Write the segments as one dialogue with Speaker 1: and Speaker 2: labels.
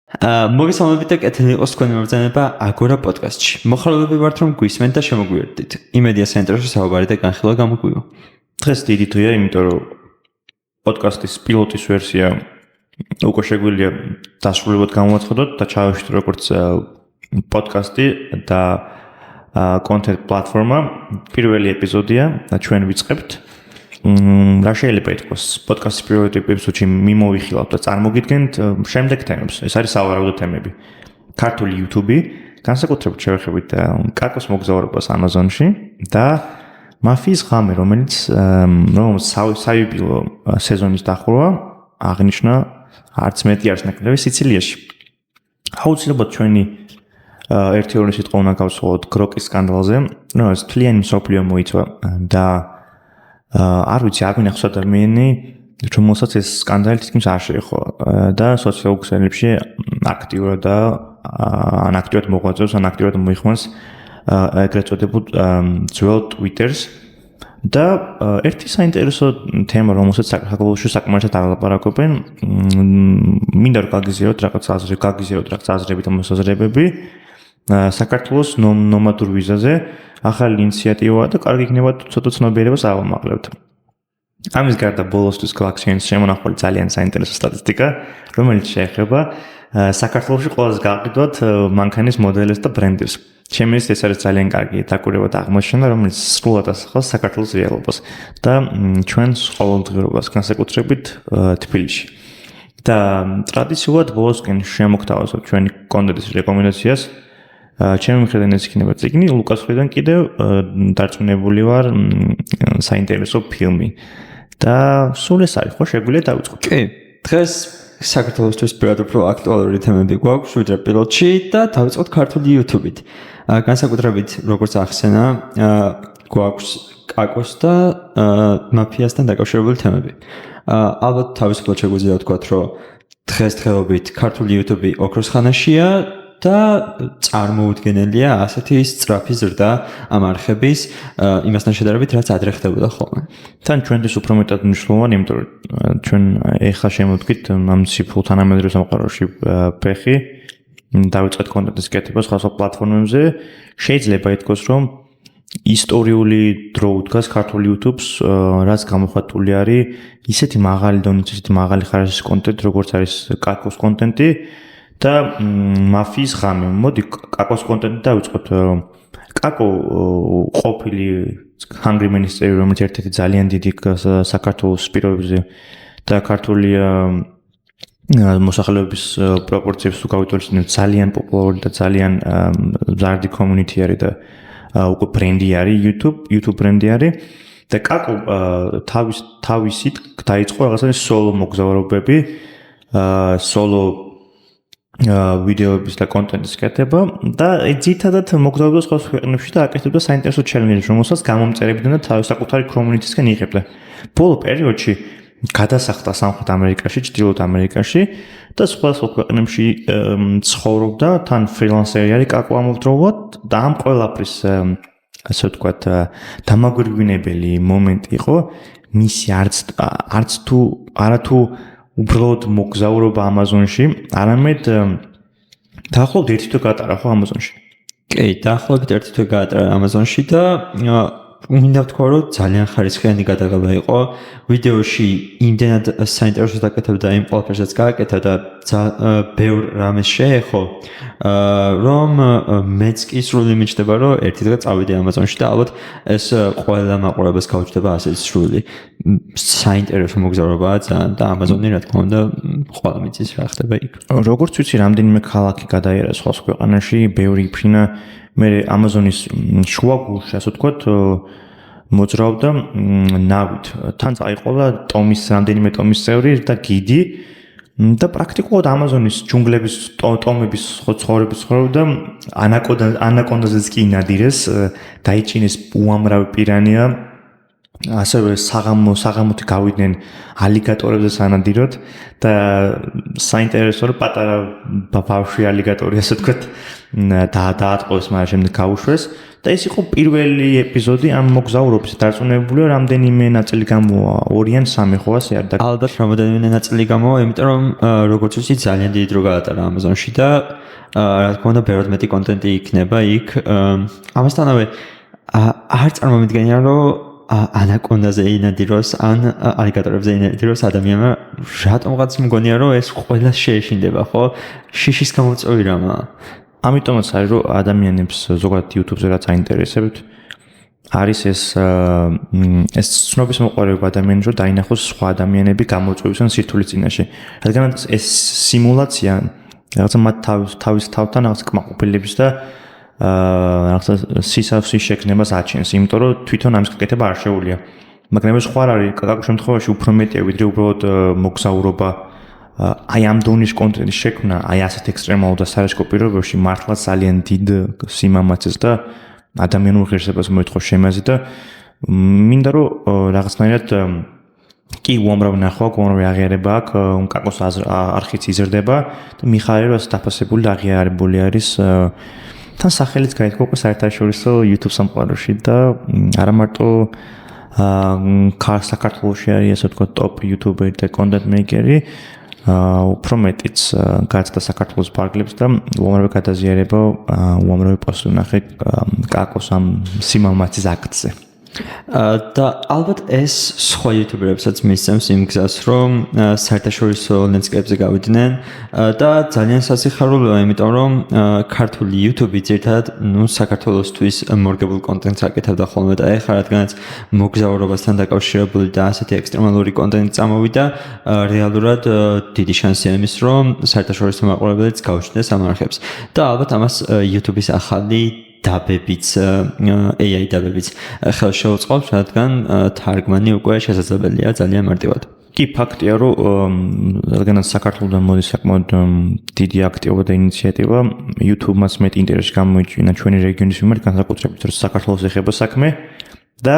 Speaker 1: მოგესალმებით და კეთილი იყოს თქვენი მობრძანება აგორა პოდკასტში. მოხალხეები ვართ რომ გვისმენთ და შემოგვიერთდით. იმედია ცენტრში საუბარი და განხილვა გამოგვივა.
Speaker 2: დღეს დიდი დღეა, იმიტომ რომ პოდკასტის პილოტის ვერსია უკვე შეგვიძლია დასრულებად გამოვაცხადოთ და ჩავეშლით როგორც პოდკასტი და კონტენტ პლატფორმა. პირველი ეპიზოდია და ჩვენ ვიწყებთ. რა შეიძლება ითქვას, პოდკასტის პირველ ეპიზოდში მიმოვიხილავთ და წარმოგიდგენთ შემდეგ თემებს. ეს არის სავარაუდო თემები. ქართული YouTube, განსაკუთრებით შევეხებით კაკოს მოგზაურობას Amazon-ში და მაფიის ღამე, რომელიც საიუბილეო სეზონის დახურვა აღნიშნა არც მეტი არც ნაკლები სიცილიაში. აუცილებლად ჩვენი ერთი-ორი სიტყვა უნდა გავსვათ გროკის სკანდალზე, რომელიც თლიანი მსოფლიო მოიცვა და არ ვიცი, არ მინახავს ადამიანი, რომელსაც ეს სკანდალი თითქმის არ შეეხო და სოციალურ ქსელებში აქტიურად მოღვაწეობს, აქტიურად მოიხმარს ეგრეთ წოდებულ ძველ Twitter-ს და ერთი საინტერესო თემა, რომელსაც საქართველოში საკმარისად არ ლაპარაკობენ, მინდა რომ გაგიზიაროთ რაღაც აზრები და მოსაზრებები საქართველოს ნომადურ ვიზაზე. ახალი ინიციატივაა და კარგი იქნება ცოტა ცნობიერებას ავამაღლებთ. ამის გარდა ბოლოსთვის გაქცენის შემონახული ძალიან საინტერესო სტატისტიკა, რომელიც შეეხება საქართველოში ყველაზე გაყიდვად მანქანის მოდელებს და ბრენდებს. ჩემთვის ეს არის ძალიან კარგი დაკვირვება და აღმოჩენა, რომელიც სრულად ასახავს საქართველოს რეალობას და ჩვენს ყოველდღიურობას, განსაკუთრებით თბილისში. და ტრადიციულად ბოლოსკენ შემოგთავაზობთ ჩვენი კონტენტის რეკომენდაციას. ჩემი მხრიდან ეს იქნება წიგნი, ლუკას მხრიდან კიდევ დარწმუნებული ვარ საინტერესო ფილმი. და სულ ეს არის, ხო, შეგვიძლია დავიწყოთ.
Speaker 1: კი, დღეს საქართველოსთვის პირადად უფრო აქტუალური თემები გვაქვს ვიდრე პილოტში და დავიწყოთ ქართული YouTube-ით. განსაკუთრებით, როგორც ახსენა, გვაქვს კაკოს და მაფიასთან დაკავშირებული თემები. ალბათ თავისუფლად შეგვიძლია ვთქვათ, რომ დღესდღეობით ქართული YouTube ოქროს ხანაშია და წარმოუდგენელია ასეთი სწრაფი ზრდა ამ არხების იმასთან შედარებით, რაც ადრე ხდებოდა ხოლმე.
Speaker 2: თან ჩვენთვის უფრო მეტად მნიშვნელოვანი, იმიტომ რომ ჩვენ ეხლა შემოვდგით ამ ციფრულ თანამედროვე სამყაროში ფეხი, დავიწყეთ კონტენტის კეთება სხვა პლატფორმებზე. შეიძლება ითქვას, რომ ისტორიული დრო უდგას ქართული YouTube-ს, რაც გამოხატული არის ისეთი მაღალი დონის, ისეთი მაღალი ხარისხის კონტენტი, როგორც არის კაკოს კონტენტი. და მაფიის ღამე. მოდი კაკოს კონტენტი დავიწყოთ. კაკო ყოფილი Hungry Man-ის წევრი, რომელიც ერთ-ერთი ძალიან დიდი საქართველოს პირობებზე და ქართული მოსახლეობის პროპორციებს თუ გავიტოლისნებთ, ძალიან პოპულარული და ძალიან მზარდი community არის და უკვე ბრენდი არის YouTube ბრენდი არის. და კაკო თავისით დაიწყო რაღაცა სოლო მოგზაურობები, სოლო ვიდეოების და კონტენტის კეთება და ძირითადად მოგზაურობდა სხვა ქვეყნებში და აკეთებდა საინტერესო ჩელენჯებს, რომელსაც გამომწერებდნენ და თავის საკუთარი კომუნიტისგან იღებდა. ბოლო პერიოდში გადასახლდა სამხრეთ ამერიკაში, ჩრდილოეთ ამერიკაში და სხვა ქვეყნებში ცხოვრობდა, თან ფრილანსერი არის კაკო ამავდროულად და ამ ყველაფრის ასე ვთქვათ დამაგვირგვინებელი მომენტი იყო მისი არათუ უბრალოდ მოგზაურობა Amazon-ში, არამედ დაახლოებით 1 თვე გაატარა ხო Amazon-ში.
Speaker 1: კი, დაახლოებით 1 თვე გაატარა Amazon-ში და მინდა ვთქვა, რომ ძალიან ხარისხიანი გადაღება იყო. ვიდეოში იმდენად საინტერესო დაკეთებდა იმ ყველაფერსაც გააკეთა და ბევრ რამეს შეეხო, რომ მეც კი სრული მიჩნდება, რომ ერთი დღე წავიდე Amazon-ში და ალბათ ეს ყველა მაყურებელს გაუჩნდება ასეთი სრული საინტერესო მოგზაურობაა ძალიან და Amazon-ი რა თქმა უნდა ყველა მიცის რა ხდება იქ.
Speaker 2: როგორც ვიცი, რამდენიმე ქალაქი გადაერა სხვა ქვეყანაში, ბევრი ფრინა მე Amazon-ის შუაგულში, ასე ვთქვათ, მოძრაობდა ნავით. თან წაიყოლა რამდენიმე ტომის წევრი და გიდი და პრაქტიკულად Amazon-ის ჯუნგლების ტომების ცხოვრების ცხოვრობდა, ანაკონდაზეც კი ინადირეს, დაიჭინეს უამრავი პირანია ასევე საღამოთი გავიდნენ ალიგატორებზე სანადიროდ და საინტერესო რომ პატარა ბავშვი ალიგატორი ასე ვთქვათ დაატყოვეს, მაგრამ შემდეგ გაუშვეს და ეს იყო პირველი ეპიზოდი ამ მოგზაურობის. დარწმუნებულია რამდენიმე ნაწილი გამოვა, 2 ან 3 ხო ასე არ და
Speaker 1: ალბათ რამოდენიმე ნაწილი გამოვა, იმიტომ რომ როგორც ვიცი ძალიან დიდი დრო გაატარა Amazon-ში და რა თქმა უნდა ბევრად მეტი კონტენტი იქნება იქ. ამასთანავე არ წარმომიდგენია რომ ანაკონდაზე ინადიროს ან ალიგატორებზე ინადიროს ადამიანმა რატომღაც მგონია რომ ეს ყველა შეეშინდება ხო? შიშის გამოწვევი რამაა.
Speaker 2: ამიტომაც არის რომ ადამიანებს ზოგადად YouTube-ზე რაც აინტერესებთ არის ეს ცნობის მოყვარეობა ადამიანებს რომ დაინახოს სხვა ადამიანები გამოწვევის ან სირთულის წინაშე. რადგან ეს სიმულაცია რაღაცა მათ თავის თავთან რაღაც კმაყოფილების და რაღაცა სისავსის შექმნებას აჩენს, იმიტომ რომ თვითონ ამის გაკეთება არ შეუძლია. მაგრამ ეს სხვა არის, კაკუ შემთხვევაში უფრო მეტია ვიდრე უბრალოდ მოგზაურობა. აი ამ დონის კონტენტის შექმნა, აი ასეთ ექსტრემალურ და სარისკო პირობებში მართლაც ძალიან დიდ სიმამაცეს და ადამიანურ ღირსებას მოითხოვს შემაზე და მინდა რომ რაღაცნაირად კი უამრავი ნახვა, უამრავი აღიარება აქვს, კაკოს არხიც იზრდება და მიხარია რომ დაფასებული და აღიარებული არის თან სახელიც გაითქვა უკვე საერთაშორისო YouTube სამყაროში და არა მარტო საქართველოში არის ასე ვთქვათ ტოპ YouTuber და content maker-ი უფრო მეტიც გაჩნდა საქართველოს პარკლებს და უამრავი გადაზიარება, უამრავი პოსტი ნახე კაკოს ამ სიმამაცის აქტზე.
Speaker 1: და ალბათ ეს სხვა YouTuber-ებსაც მისცემს იმ გზას, რომ საერთაშორისო ლენდსკეიპზე გავიდნენ და ძალიან სასიხარულოა, იმიტომ რომ ქართული YouTube-ი ძირითადად საქართველოსთვის მორგებულ კონტენტს აკეთებდა ხოლმე და ეხლა რადგანაც მოგზაურობასთან დაკავშირებული და ასეთი ექსტრემალური კონტენტი წამოვიდა, რეალურად დიდი შანსია იმის, რომ საერთაშორისო მაყურებელიც გაუჩნდეს ამ არხებს. და ალბათ ამას YouTube-ის ახალი დაბებიც, AI დაბებიც ხელს შეუწყობს, რადგან თარგმანი უკვე შესაძლებელია ძალიან მარტივად.
Speaker 2: კი, ფაქტია, რომ რადგანაც საქართველოსთან მოდის საკმაოდ დიდი აქტივობა და ინიციატივა, YouTube-მას მეტი ინტერესი გამოიჩინა ჩვენი რეგიონის მიმართ, განსაკუთრებით რომ საქართველოს ეხება საქმე და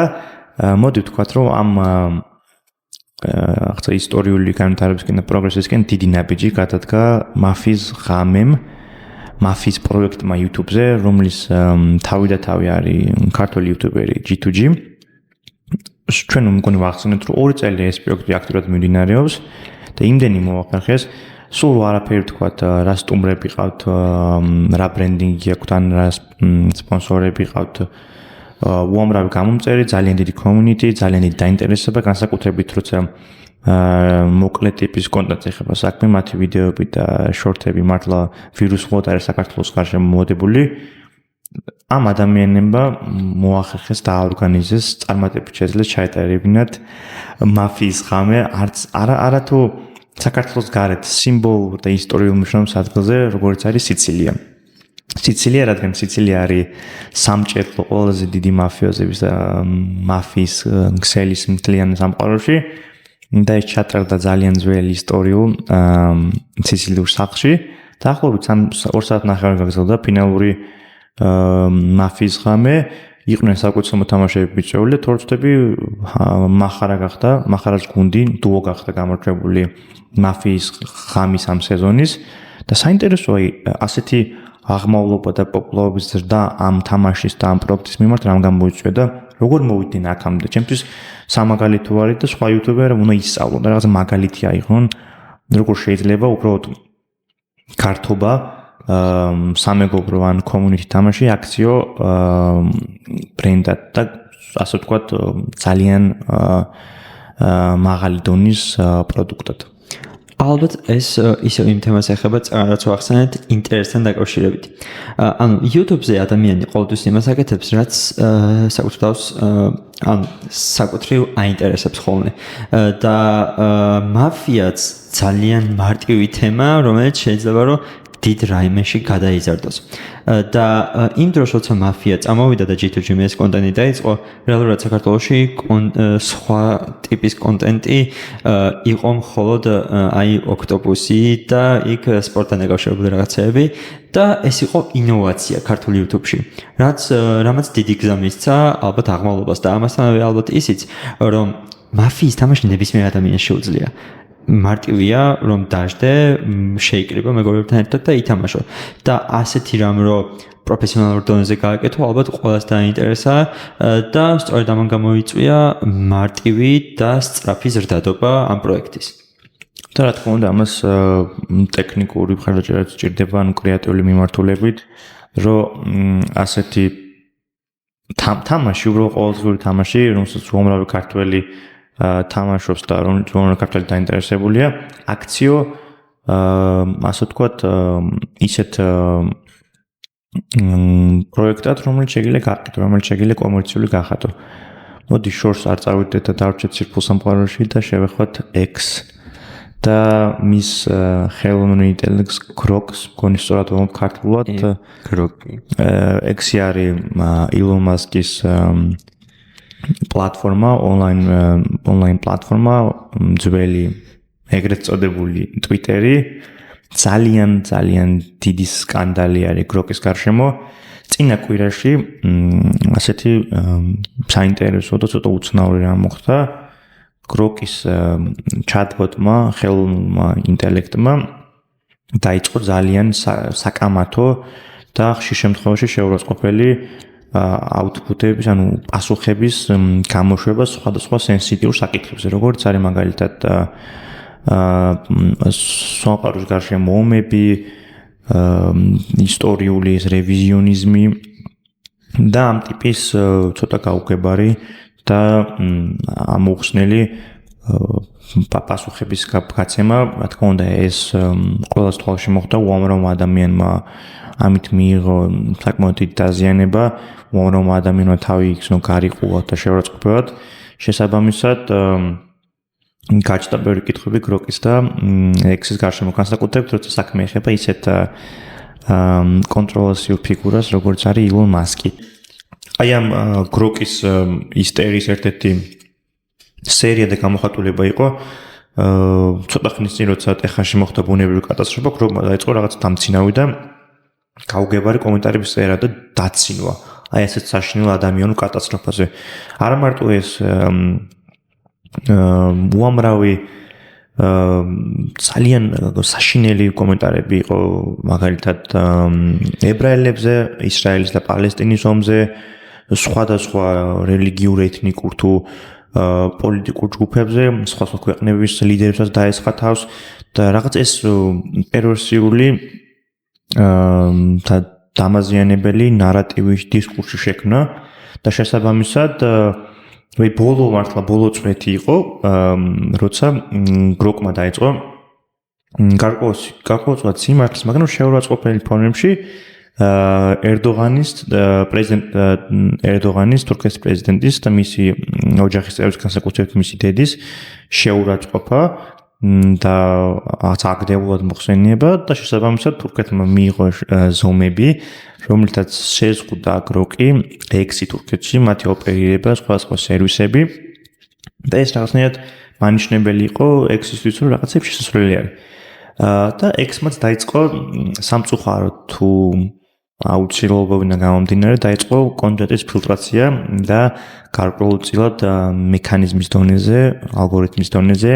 Speaker 2: მოდი ვთქვათ, რომ ამ ახლა ისტორიული განვითარებისკენ და პროგრესისკენ დიდი ნაბიჯი გადადგა მაფიის ღამემ მაფიის პროექტმა YouTube-ზე, რომლის თავი და თავი არის ქართული YouTuber-ი G2G. ჩვენ მგონი ვახსენეთ, რომ 2 წელი ეს პროექტი აქტიურად მიმდინარეობს და იმდენი მოახერხეს, სულ არაფერი ვთქვათ, რა სტუმრები ყავთ, რა ბრენდინგი აქვთ, ან რა სპონსორები ყავთ. უამრავი გამომწერი, ძალიან დიდი community, ძალიან დიდი დაინტერესება, განსაკუთრებით როცა მოკლე ტიპის კონტენტს ეხება საქმე, მათი ვიდეოები და შორტები მართლა ვირუსულად არის საქართველოს გარშემო მოდებული. ამ ადამიანებმა მოახერხეს და აორგანიზეს წარმატებით შეძლეს ჩაეტარებინათ მაფიის ღამე არა თუ საქართველოს გარეთ სიმბოლურ და ისტორიულ მნიშვნელობის ადგილზე, როგორც არის სიცილია. სიცილია, რადგან სიცილია არის სამჭედლო ყველაზე დიდი მაფიოზების და მაფიის ქსელის მთლიან სამყაროში. და ეს ჩატარდა ძალიან ძველი ისტორიულ სიცილიურ სახლში. დაახლოებით 2 საათნახევარი გაგრძელდა ფინალური მაფიის ღამე. იყვნენ საკუთრებო მოთამაშეები მიწვეული და თორემ მახარა გახდა, მახარას გუნდი, დუო გახდა გამარჯვებული მაფიის ღამის ამ სეზონის და საინტერესოა ასეთი აღმავლობა და პოპულარობის ზრდა ამ თამაშის და ამ პროექტის მიმართ რამ გამოიწვია და როგორ მოვიდნენ აქამდე. ჩემთვის სამაგალითო არის და სხვა YouTuber-ები უნდა ისწავლონ და რაღაც მაგალითი აიღონ, როგორ შეიძლება უბრალოდ ქართობა სამეგობრო ან community თამაში აქციო ბრენდად და ასე ვთქვათ ძალიან მაღალი დონის პროდუქტად.
Speaker 1: ალბათ ეს ისევ იმ თემას ეხება, რაც ვახსენეთ ინტერესთან დაკავშირებით. ანუ YouTube-ზე ადამიანი ყოველთვის იმას აკეთებს, რაც საკუთრავს ან საკუთრივ აინტერესებს ხოლმე. და მაფიაც ძალიან მარტივი თემა, რომელიც შეიძლება რომ დიდ რაიმენში გადაიზარდოს. და იმ დროს როცა მაფია წამოვიდა და G2G-ის კონტენტი დაიწყო, რეალურად საქართველოში სხვა ტიპის კონტენტი იყო მხოლოდ აი ოქტოპუსი და იქ სპორტთან დაკავშირებული რაღაცეები და ეს იყო ინოვაცია ქართულ YouTube-ში. რამაც დიდი გზა მისცა ალბათ აღმავლობას და ამასთანავე ალბათ ისიც, რომ მაფიის თამაში ნებისმიერ ადამიანს შეუძლია. მარტივია რომ დაждე, შეიკრიბა მეგობრებთან ერთად და ითამაშო. და ასეთი რამ რომ პროფესიონალურ დონეზე გააკეთო, ალბათ ყველას დაინტერესა და სწორედ ამან გამოიწვია მარტივი და სწრაფი ზრდადობა ამ პროექტის.
Speaker 2: და რა თქმა უნდა, ამას ტექნიკური მხარდაჭერაც სჭირდება, ანუ კრეატიული მიმართულებით, რომ ასეთი თამაში, უბრალოდ ყოველდღიური თამაში, რომელსაც უამრავი ქართველი თამაშობს და უამრავი ქართველი დაინტერესებულია, აქციო ასე ვთქვათ, ისეთ პროექტად, რომელიც შეგიძლია გააკეთო, რომელიც შეგიძლია კომერციული გახადო. მოდი შორს არ წავიდეთ და დავრჩეთ სირფულ სამყაროში და შევეხოთ X და მის ხელოვნური ინტელექტს Grok-ს, მგონი სწორად ვამბობ ქართულად.
Speaker 1: Grok-ი.
Speaker 2: X-ი არის Elon Musk-ის პლატფორმა, ონლაინ პლატფორმა, ძველი ეგრეთ წოდებული Twitter-ი. ძალიან დიდი სკანდალი არის Grok-ის გარშემო. წინა კვირაში ასეთი საინტერესო და ცოტა უცნაური რამ მოხდა. Grok-ის chatbot-მა, ხელოვნურმა ინტელექტმა დაიწყო ძალიან საკამათო და ხშირ შემთხვევაში შეურაცხყოფელი აუთპუტების, ანუ პასუხების გამოშვება სხვადასხვა სენსიტიურ საკითხებზე, როგორც არის მაგალითად სამყაროს გარშემო ომები, ისტორიული რევიზიონიზმი და ამ ტიპის ცოტა გაუგებარი და ამოხსნელი პასუხების გაცემა, რა თქმა უნდა, ეს ყველას თვალში მოხდა, უამრავ ადამიანმა ამით მიიღო საკმაოდ დიდი დაზიანება, უამრავ ადამიანმა თავი იქნო გარიყუათ და შეურაცხყოფებად. შესაბამისად, გაჩნდა ბევრი კითხვები Grok-ის და X-ის გარშემო, განსაკუთრებით, როცა საქმე ეხება ისეთ კონტროვერსიულ ფიგურას, როგორც არის Elon Musk-ი. აი ამ Grok-ის ისტერიის ერთ-ერთი სერია და გამოხატულება იყო ცოტა ხნის წინ, როცა ტეხასში მოხდა ბუნებრივი კატასტროფა, Grok-მა დაიწყო რაღაც დამცინავი და გაუგებარი კომენტარების წერა და დაცინვა. აი ასეთ საშინელ ადამიანურ კატასტროფაზე. არა მარტო ეს უამრავი ძალიან საშინელი კომენტარები იყო მაგალითად ებრაელებზე, ისრაელის და პალესტინის ომზე, სხვადასხვა რელიგიურ, ეთნიკურ თუ პოლიტიკურ ჯგუფებზე, სხვა ქვეყნების ლიდერებსაც დაესხა თავს და რაღაც ეს პერვერსიული და დამაზიანებელი ნარატივის დისკურსი შექმნა და შესაბამისად ბოლო წვეთი იყო, როცა Grok-მა დაიწყო გარკვეულწილად სიმართლის, მაგრამ შეურაცხყოფელი ფორმებში ერდოღანის, თურქეთის პრეზიდენტის და მისი ოჯახის წევრების, განსაკუთრებით მისი დედის შეურაცხყოფა და აღდებულად მოხსენიება და შესაბამისად თურქეთმა მიიღო ზომები, რომლითაც შეზღუდა Grok-ი X-ი თურქეთში, მათი ოპერირება, სხვადასხვა სერვისები და ეს რაღაცნაირად მანიშნებელი იყო X-ისთვის, რომ რაღაცებს შესასვლელი არის. და X-მაც დაიწყო სამწუხაროდ თუ აუცილებლობიდან გამომდინარე დაიწყო კონტენტის ფილტრაცია და გარკვეულწილად მექანიზმის დონეზე, ალგორითმის დონეზე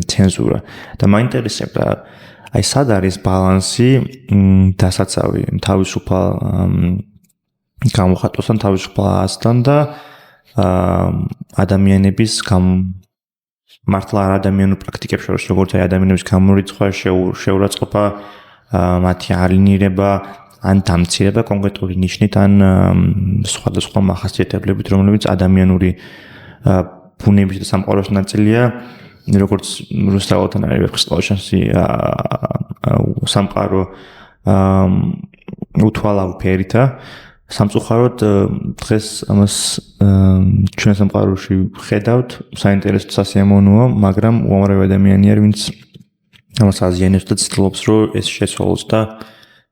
Speaker 2: ცენზურა. და მაინტერესებდა აი სად არის ბალანსი დასაცავი თავისუფალ გამოხატვასთან, თავისუფალ ასთან და ადამიანების მართლა არ ადამიანურ პრაქტიკებს შორის, როგორც არის ადამიანების გამორიცხვა, შეურაცხყოფა, მათი ალინირება, ან დამცირება კონკრეტული ნიშნით, ან სხვადასხვა მახასიათებლებით, რომლებიც ადამიანური ბუნების და სამყაროს ნაწილია, როგორც რუსთავთან არის ვერცხლოვანში სამყარო უთვალავ ფერითა. სამწუხაროდ დღეს ამას ჩვენ სამყაროში ხედავთ, საინტერესო სასიამოვნოა, მაგრამ უამრავი ადამიანი არის, ვინც ამას აზიანებს და ცდილობს, რომ ეს შეცვალოს და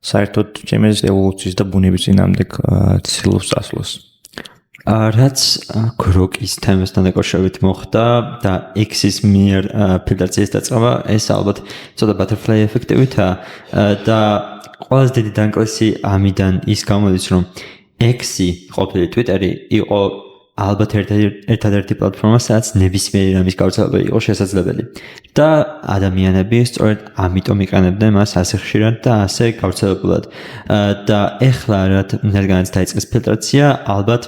Speaker 2: საერთოდ ჩემს ევოლუციის და ბუნების წინამდებ ცდილობს წასვლას.
Speaker 1: რაც გროკის თემასთან დაკავშირებით მოხდა და X-ის მიერ ფილტრაციის დაწყება, ეს ალბათ ცოტა butterfly ეფექტივითა და ყველაზე დიდი დანაკლისი ამიდან ის გამოდის, რომ X-ი ყოფილი Twitter-ი იყო ალბათ ერთადერთი პლატფორმა, სადაც ნებისმიერი რამის გავრცელება იყო შესაძლებელი. და ადამიანები სწორედ ამიტომ იყენებდნენ მას ასე ხშირად და ასე გავრცელებულად. და ეხლა რადგანაც დაიწყეს ფილტრაცია, ალბათ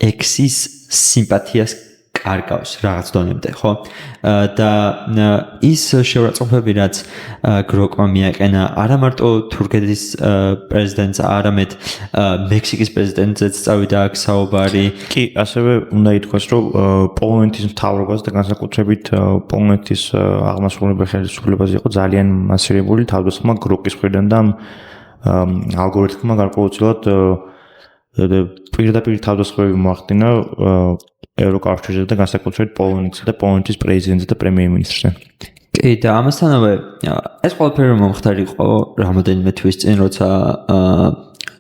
Speaker 1: X-ის სიმპათიას კარგავს რაღაც დონემდე, ხო? და ის შეურაცხყოფები, რაც გროკმა მიაყენა არა მარტო თურქეთის პრეზიდენტს, არამედ მექსიკის პრეზიდენტზეც წავიდა აქ საუბარი.
Speaker 2: კი, ასევე უნდა ითქვას, რომ პოლონეთის მთავრობას და განსაკუთრებით პოლონეთის აღმასრულებელ ხელისუფლებაზე იყო ძალიან მასირებული თავდასხმა გროკის მხრიდან და ალგორითმმა გარკვეულწილად პირდაპირ თავდასხმები მოახდინა ევროკავშირზე და განსაკუთრებით პოლონეთსა და პოლონეთის პრეზიდენტზე და პრემიერ-მინისტრზე.
Speaker 1: კი, და ამასთანავე ეს ყველაფერი მომხდარიყო რამოდენიმე თვის წინ, როცა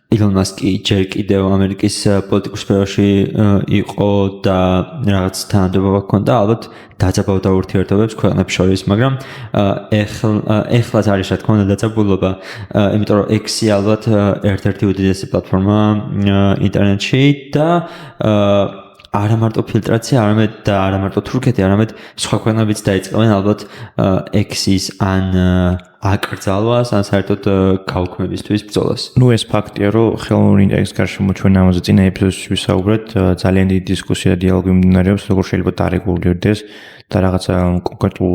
Speaker 1: ილონ მასკი ჯერ კიდევ ამერიკის პოლიტიკურ სფეროში იყო და რაღაც თანამდებობა ჰქონდა, ალბათ დაძაბავდა ურთიერთობებს ქვეყნებს შორის, მაგრამ ეხლაც არის რა თქმა უნდა დაძაბულობა, იმიტომ რომ X-ი ალბათ ერთ-ერთი უდიდესი პლატფორმა ინტერნეტში და არა მარტო ფილტრაცია, არამედ და არა მარტო თურქეთი, არამედ სხვა ქვეყნებიც დაიწყებენ ალბათ X-ის ან აკრძალვას, ან საერთოდ გაუქმებისთვის ბრძოლას.
Speaker 2: ნუ ეს ფაქტია, რომ ხელოვნური ინტელექტის გარშემო ჩვენ ამაზე წინა ეპიზოდში ვისაუბრეთ, ძალიან დიდი დისკუსია და დიალოგი მიმდინარეობს, როგორ შეიძლება დარეგულირდეს და რაღაცა კონკრეტულ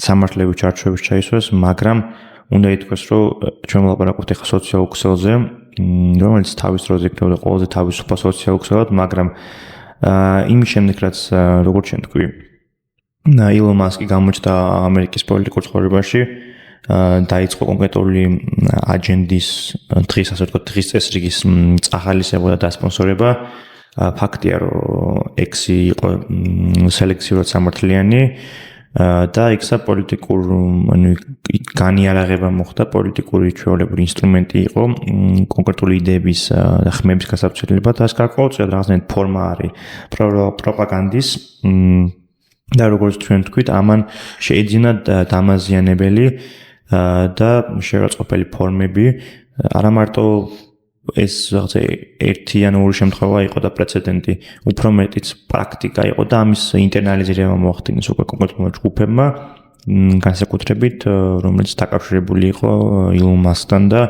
Speaker 2: სამართლებრივ ჩარჩოებს ჩაისვას, მაგრამ უნდა ითქვას, რომ ჩვენ ვლაპარაკობთ ახლა სოციალურ ქსელზე, რომელიც თავის დროზე იქნებოდა ყველაზე თავისუფალ სოციალურ ქსელად, მაგრამ იმის შემდეგ, რაც როგორც ჩვენ თქვი, ილონ მასკი გამოჩნდა ამერიკის პოლიტიკურ ცხოვრებაში, დაიწყო კონკრეტული აჯენდის დღის, ასე ვთქვათ, დღის წესრიგის წახალისება და დასპონსორება. ფაქტია, რომ X-ი იყო სელექციურად სამართლიანი და X-ა პოლიტიკურ, ანუ განიარაღება მოხდა, პოლიტიკური ჩვეულებრივი ინსტრუმენტი იყო კონკრეტული იდეების და ხმების გასავრცელებლად, და ეს გარკვეულწილად რაღაცნაირად ფორმა არის პროპაგანდის და როგორც ჩვენ თქვით, ამან შეიძინა დამაზიანებელი და შეურაცხყოფელი ფორმები, არა მარტო ეს რაღაცა ერთი ან ორი შემთხვევა იყო და პრეცედენტი, უფრო მეტიც პრაქტიკა იყო და ამის ინტერნალიზება მოახდინეს უკვე კონკრეტულმა ჯგუფებმა, განსაკუთრებით რომელიც დაკავშირებული იყო ილონ მასკთან და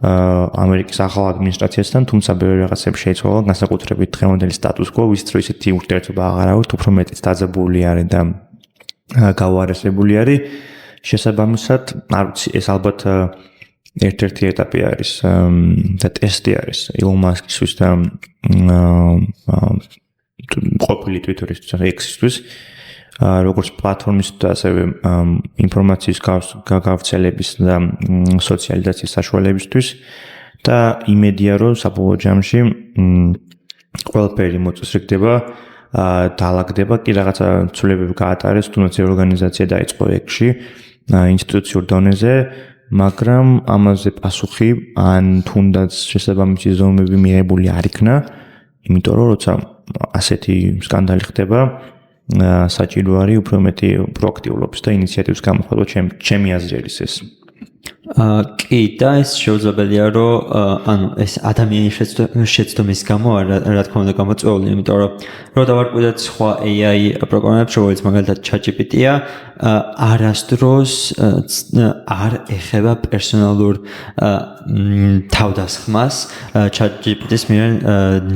Speaker 2: ამერიკის ახალ ადმინისტრაციასთან, თუმცა ბევრი რაღაცები შეიცვალა, განსაკუთრებით დღევანდელი სტატუს კვო, ვისით რომ ისეთი ურთიერთობა აღარ აქვს, უფრო მეტიც დაძაბული არის და გაუარესებული არის. შესაბამისად, არ ვიცი, ეს ალბათ ერთ-ერთი ეტაპი არის და ტესტი არის ილონ მასკისთვის და ყოფილი Twitter-ისთვის, X-ისთვის, როგორც პლატფორმის და ასევე ინფორმაციის გავრცელების და სოციალიზაციის საშუალებისთვის და იმედია, რომ საბოლოო ჯამში ყველაფერი მოწესრიგდება, დაალაგდება, კი რაღაცა ცვლილებები გაატარეს, თუნდაც ორგანიზაცია დაიწყო X-ში ინსტიტუციურ დონეზე, მაგრამ ამაზე პასუხი ან თუნდაც შესაბამისი ზომები მიღებული არ იქნა, იმიტომ რომ როცა ასეთი სკანდალი ხდება, საჭირო არის უფრო მეტი პროაქტიულობის და ინიციატივის გამოხატვა, ჩემი აზრი არის ეს.
Speaker 1: კი, და ეს შეუძლებელია, რომ ანუ ეს ადამიანის შეცდომის გამო რა თქმა უნდა გამოწვეული, იმიტომ რომ დავარკვიოთ სხვა AI პროგრამებს, როგორც მაგალითად ChatGPT-ია, არასდროს არ ეხება პერსონალურ თავდასხმას ChatGPT-ის მიერ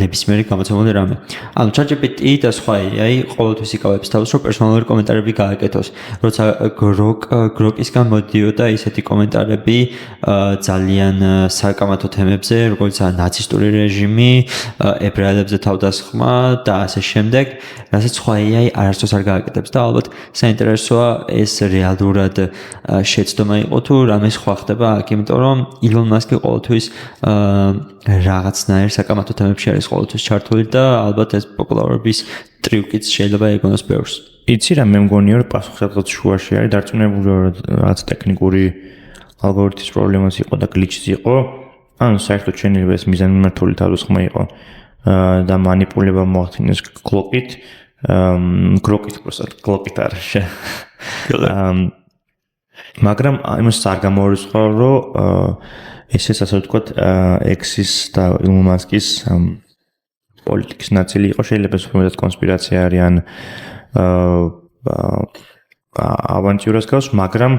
Speaker 1: ნებისმიერი გამოცემული რამე. ანუ ChatGPT და სხვა AI ყოველთვის იკავებს თავს, რომ პერსონალური კომენტარები გააკეთოს. როცა გროკისგან მოდიოდა ისეთი კომენტარები ძალიან საკამათო თემებზე, როგორც ნაცისტური რეჟიმი, ებრაელებზე თავდასხმა და ასე შემდეგ, რასაც სხვა AI არასდროს არ გააკეთებს და ალბათ საინტერესოა ეს რეალურად შეცდომა იყო თუ რამე სხვა ხდება აქ, იმიტომ რომ ილონ მასკი ყოველთვის რაღაცნაირ საკამათო თემებში არის ყოველთვის ჩართული და ალბათ ეს პოპულარობის ტრიუკიც შეიძლება ეგონოს ბევრს.
Speaker 2: იცი რა, მე მგონია რომ პასუხი სადღაც შუაში არის, დარწმუნებული რაღაც ტექნიკური ალგორითმის პრობლემაც იყო და გლიჩიც იყო, ან საერთოდ შეიძლება ეს მიზანმიმართული თავისხმა იყო და მანიპულება მოახდინეს გლოკით, გლოკით არ მაგრამ იმას არ გამორიცხავ, რომ ესეც ასე ვთქვათ, ექსის და ილონ მასკის პოლიტიკის ნაწილი იყო, შეიძლება ზოგადად კონსპირაცია არის ან ავანტიურას გავს, მაგრამ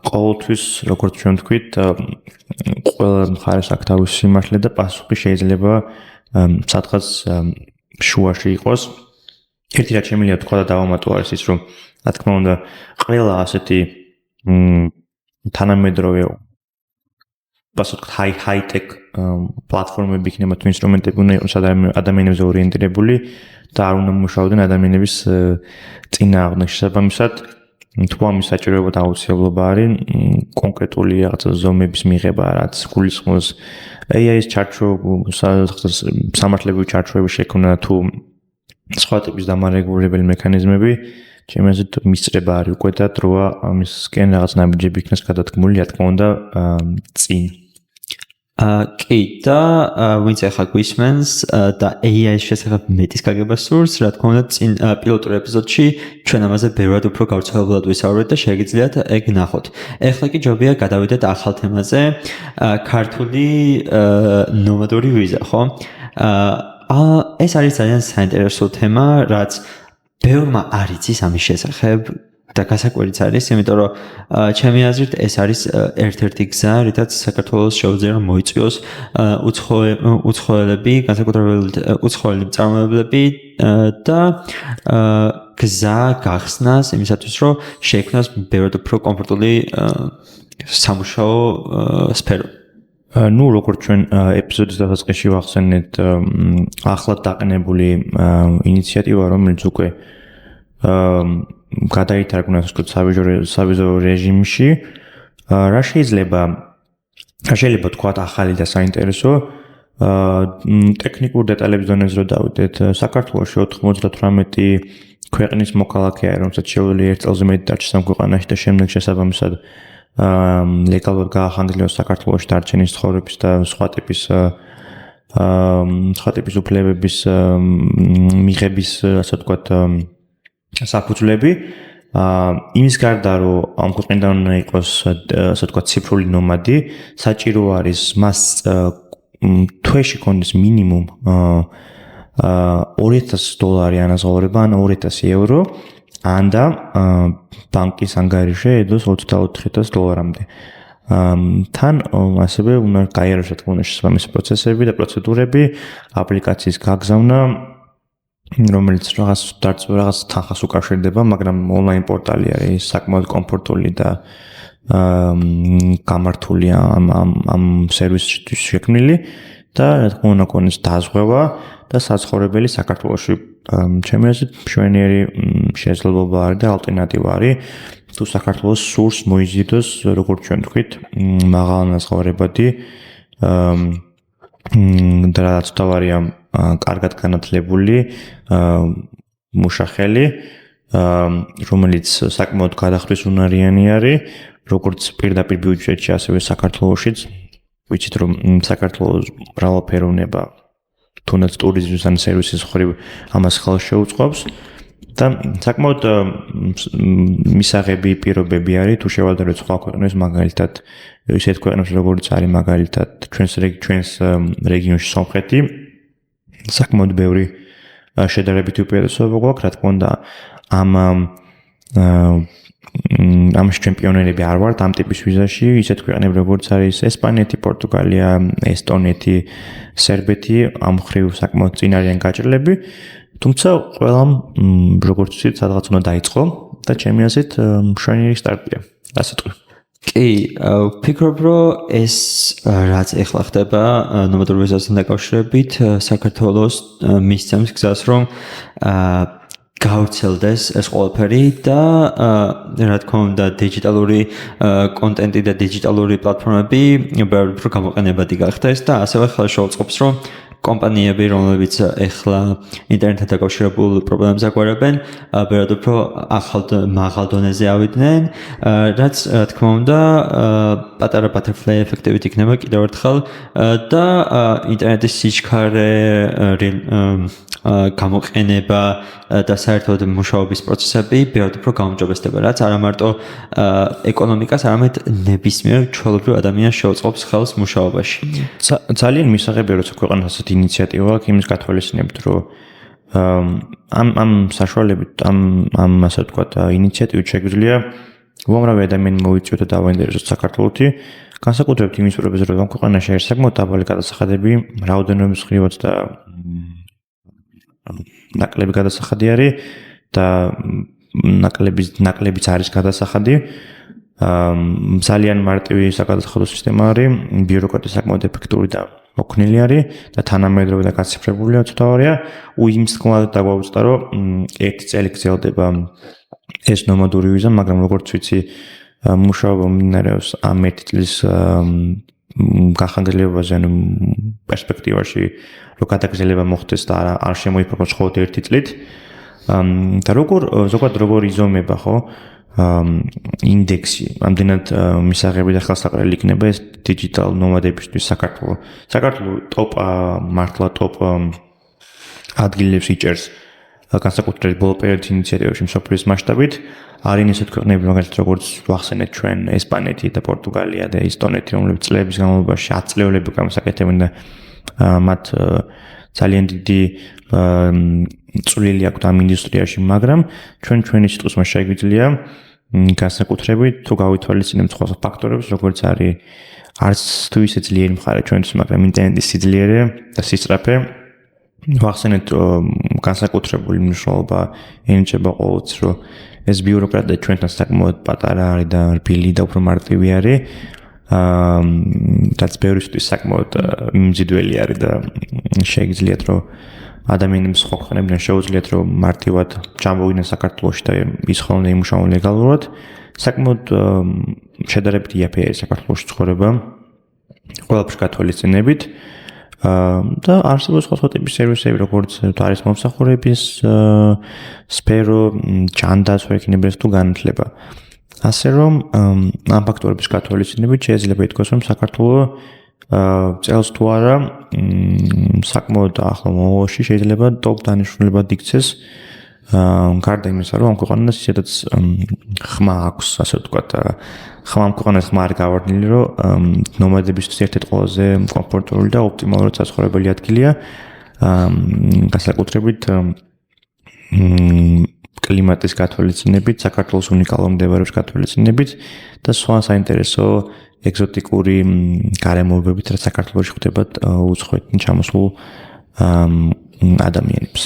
Speaker 2: ყოველთვის, როგორც ჩვენ ვთქვით, ყველა მხარეს აქვს თავისი სიმართლე და პასუხი შეიძლება სადღაც შუაში იყოს. ერთი რაც შემიძლია თქვა და დავამატო არის ის, რომ რა თქმა უნდა, ყველა ასეთი თანამედროვე ასე ვთქვათ, high-tech პლატფორმები იქნება თუ ინსტრუმენტები უნდა იყოს ადამიანებზე ორიენტირებული და არ უნდა მუშაობდნენ ადამიანების წინააღმდეგ. შესაბამისად, თუ ამის საჭიროება და აუცილებლობა არის კონკრეტული რაღაცა ზომების მიღება, რაც გულისხმობს AI-ის სამართლებრივი ჩარჩოების შექმნა თუ სხვა ტიპის დამარეგულებელი მექანიზმები, ჩემი აზრით მისწრება არის უკვე და დროა ამისკენ რაღაც ნაბიჯები იქნას გადადგმული, რა თქმა უნდა, წინ.
Speaker 1: კი და ვინც ახლა გვისმენს და AI-ის შესახებ მეტის გაგება სურს, რა თქმა უნდა, წინ პილოტურ ეპიზოდში ჩვენ ამაზე ბევრად უფრო გავრცელებულად ვისაუბრეთ და შეგიძლიათ ეგ ნახოთ. ეხლა კი ჯობია გადავიდეთ ახალ თემაზე, ქართული ნომადური ვიზა, ხო? ეს არის ძალიან საინტერესო თემა, რაც ბევრმა არ იცის ამის შესახებ და გასაკვირიც არის, იმიტომ რომ ჩემი აზრით ეს არის ერთ-ერთი გზა, რითაც საქართველოს შეუძლია რომ მოიწვიოს უცხოელები, განსაკუთრებით უცხოელი მწარმოებლები და გზა გახსნას იმისათვის, რომ შექმნას ბევრად უფრო კომფორტული სამუშაო სფერო.
Speaker 2: ნუ როგორც ჩვენ ეპიზოდის დასაწყისში ვახსენეთ, ახლად დაყენებული ინიციატივა, რომელიც უკვე გადაითარგმნა სავიზო რეჟიმში, რა შეიძლება თქვა ახალი და საინტერესო ტექნიკურ დეტალების დონეზე რო დავიდეთ, საქართველოში 98 ქვეყნის მოქალაქე არის, რომელსაც შეუძლია 1 წელზე მეტი დარჩა ამ ქვეყანაში და შემდეგ შესაბამისად ლეგალურად გაახანგრძლივოს საქართველოში დარჩენის ცხოვრების და სხვა ტიპის უფლებების მიღების, ასე ვთქვათ, საფუძვლები. იმის გარდა, რომ ამ ქვეყნიდან უნდა იყოს, ასე ვთქვათ, ციფრული ნომადი, საჭირო არის მას თვეში კონდეს მინიმუმ $2000 ანაზღაურება ან 2000 евро. ანდა ბანკის ანგარიში ედოს $24,000-მდე. თან ასევე უნდა გაიაროს რა თქმა უნდა შესაბამისი პროცესები და პროცედურები, აპლიკაციის გაგზავნა, რომელიც რაღაც თანხას უკავშირდება, მაგრამ ონლაინ პორტალი არის საკმაოდ კომფორტული და გამართული ამ სერვისისთვის შექმნილი და რა თქმა უნდა კონდეს დაზღვევა და საცხოვრებელი საქართველოში. ჩემი აზრით მშვენიერი შესაძლებლობა არის და ალტერნატივა არის, თუ საქართველოს სურს მოიზიდოს, როგორც ჩვენ ვთქვით, მაღალანაზღაურებადი და რაც თავარია კარგად განათლებული მუშახელი, რომელიც საკმაოდ გადახვისუნარიანი არის, როგორც პირდაპირ ბიუჯეტში, ასევე საქართველოშიც. ვიცით რომ საქართველოს მრავალფეროვნება თუნდაც ტურიზმის ან სერვისის ხრივ ამას ხელს შეუწყობს და საკმაოდ მისაღები პირობები არის თუ შევადაროთ სხვა ქვეყნებს, მაგალითად ისეთ ქვეყნებს როგორც არის მაგალითად ჩვენს რეგიონში სომხეთი, საკმაოდ ბევრი შედარებითი უპირატესობა გვაქვს, რა თქმა უნდა ამის ჩემპიონერები არ ვართ ამ ტიპის ვიზაში, ისეთ ქვეყნები როგორც არის ესპანეთი, პორტუგალია, ესტონეთი, სერბეთი, ამ ხრივ საკმაოდ წინ არიან გაჭრილები, თუმცა ყველამ როგორც ვთქვით, სადღაც უნდა დაიწყო და ჩემი აზრით მშვენიერი სტარტია. რა სიტყვი.
Speaker 1: კი, ვფიქრობ, რომ ეს რაც ეხლა ხდება ნომადურ ვიზასთან დაკავშირებით, საქართველოს მისცემს გზას, რომ გავრცელდეს ეს ყველაფერი და რა თქმა უნდა დიჯიტალური კონტენტი და დიჯიტალური პლატფორმები ბევრ უფრო გამოყენებადი გახდეს და ასევე ხელშეუწყობს რომ კომპანიები, რომლებიც ეხლა ინტერნეტთან დაკავშირებულ პრობლემებს აგვარებენ, ბევრად უფრო მაღალ დონეზე ავიდნენ, რაც თქმა უნდა, პატარა butterfly ეფექტივით იქნება კიდევ ერთხელ და ინტერნეტის სიჩქარე, გამოყენება და საერთოდ მუშაობის პროცესები ბევრად უფრო გაუმჯობესდება, რაც არა მარტო ეკონომიკას, არამედ ნებისმიერ ჩვეულებრივ ადამიანს შეუწყობს ხელს მუშაობაში.
Speaker 2: ძალიან მისაღებია, როცა ქვეყანას ასეთი ინიციატივა აქვს, იმის გათვალისწინებით, რომ ამ საშუალებით, ამ ასე ვთქვათ, ინიციატივით შეგვიძლია უამრავი ადამიანი მოვიწვიოთ და დავაინტერესოთ საქართველოში, განსაკუთრებით იმის პრობლემაზე, რომ ამ ქვეყანაში არის საკმაოდ დაბალი გადასახადები, რაოდენობის მხრივაც და ნაკლები გადასახადი არის და ნაკლებიც არის გადასახადი. ძალიან მარტივი საკადასახადო სისტემა არის, ბიუროკრატია საკმაოდ ეფექტური და მოქნილი არის და თანამედროვე და გაციფრებულია ცოტავარია. იმის თქმა დაგვაუწყდა, რომ ერთი წელი გრძელდება ეს ნომადური ვიზა, მაგრამ როგორც ვიცი, მუშაობა მიმდინარეობს ამ ერთი წლის გახანგრძლივებაზე, ანუ პერსპექტივაში რომ გადაგზელება მოხდეს და არ შემოიფარგლოს მხოლოდ ერთი წლით. და ზოგადად როგორ იზომება, ხო? ინდექსი, ამდენად მისაღები და ხელსაყრელი იქნება ეს digital nomadeებისთვის საქართველოს. საქართველოს მართლა top ადგილებს იჭერს განსაკუთრებით ბოლო პერიოდის ინიციატივებში მსოფლიოს მასშტაბით. არის ისეთ ქვეყნები, მაგალითად როგორც ვახსენეთ ჩვენ ესპანეთი და პორტუგალია და ესტონეთი, რომლებიც წლების განმავლობაში 10 წლეულები გამოსაკეთებენ და მათ ძალიან დიდი წვლილი აქვს ამ ინდუსტრიაში, მაგრამ ჩვენი სიტყვის მას შეგვიძლია განსაკუთრებით თუ გავითვალისწინებთ სხვა ფაქტორებს, როგორც არის არც თუ ისე ძლიერი მხარე ჩვენთვის, მაგრამ ინტერნეტის სიძლიერე და სისწრაფე. ვახსენეთ, რომ განსაკუთრებული მნიშვნელობა ენიჭება ყოველთვის, რომ ეს ბიუროკრატია ჩვენთან საკმაოდ პატარა არის და რბილი და უფრო მარტივი არის. რაც ბევრისთვის საკმაოდ მიმზიდველი არის და შეგვიძლიათ, რომ ადამიანებს სხვა ქვეყნებიდან შეუძლიათ, რომ მარტივად ჩამოვიდნენ საქართველოში და ის ხოლმე იმუშაონ ლეგალურად. საკმაოდ შედარებით იაფია საქართველოში ცხოვრება ყველაფერს გათვალისწინებით. და არსებობს სხვა ტიპის სერვისები, როგორც არის მომსახურების სფერო, ჯანდაცვა იქნება თუ განათლება. ასე რომ ამ ფაქტორების გათვალისწინებით შეიძლება ითქვას, რომ საქართველოს წელს თუ არა საკმაოდ ახლო მომავალში შეიძლება ტოპ დანიშნულებად იქცეს. გარდა იმისა, რომ ამ ქვეყანას ისედაც ხმა აქვს, ასე ვთქვათ, ხმა ამ ქვეყანას ხმა არ გავარდნილი, რომ ნომადებისთვის ერთ-ერთი ყველაზე კომფორტული და ოპტიმალური საცხოვრებელი ადგილია. განსაკუთრებით კლიმატის გათვალისწინებით, საქართველოს უნიკალურ მდებარეობის გათვალისწინებით და სხვა საინტერესო ეგზოტიკური გარემოებებით, რაც საქართველოში ხდება უცხოეთიდან ჩამოსულ ადამიანებს.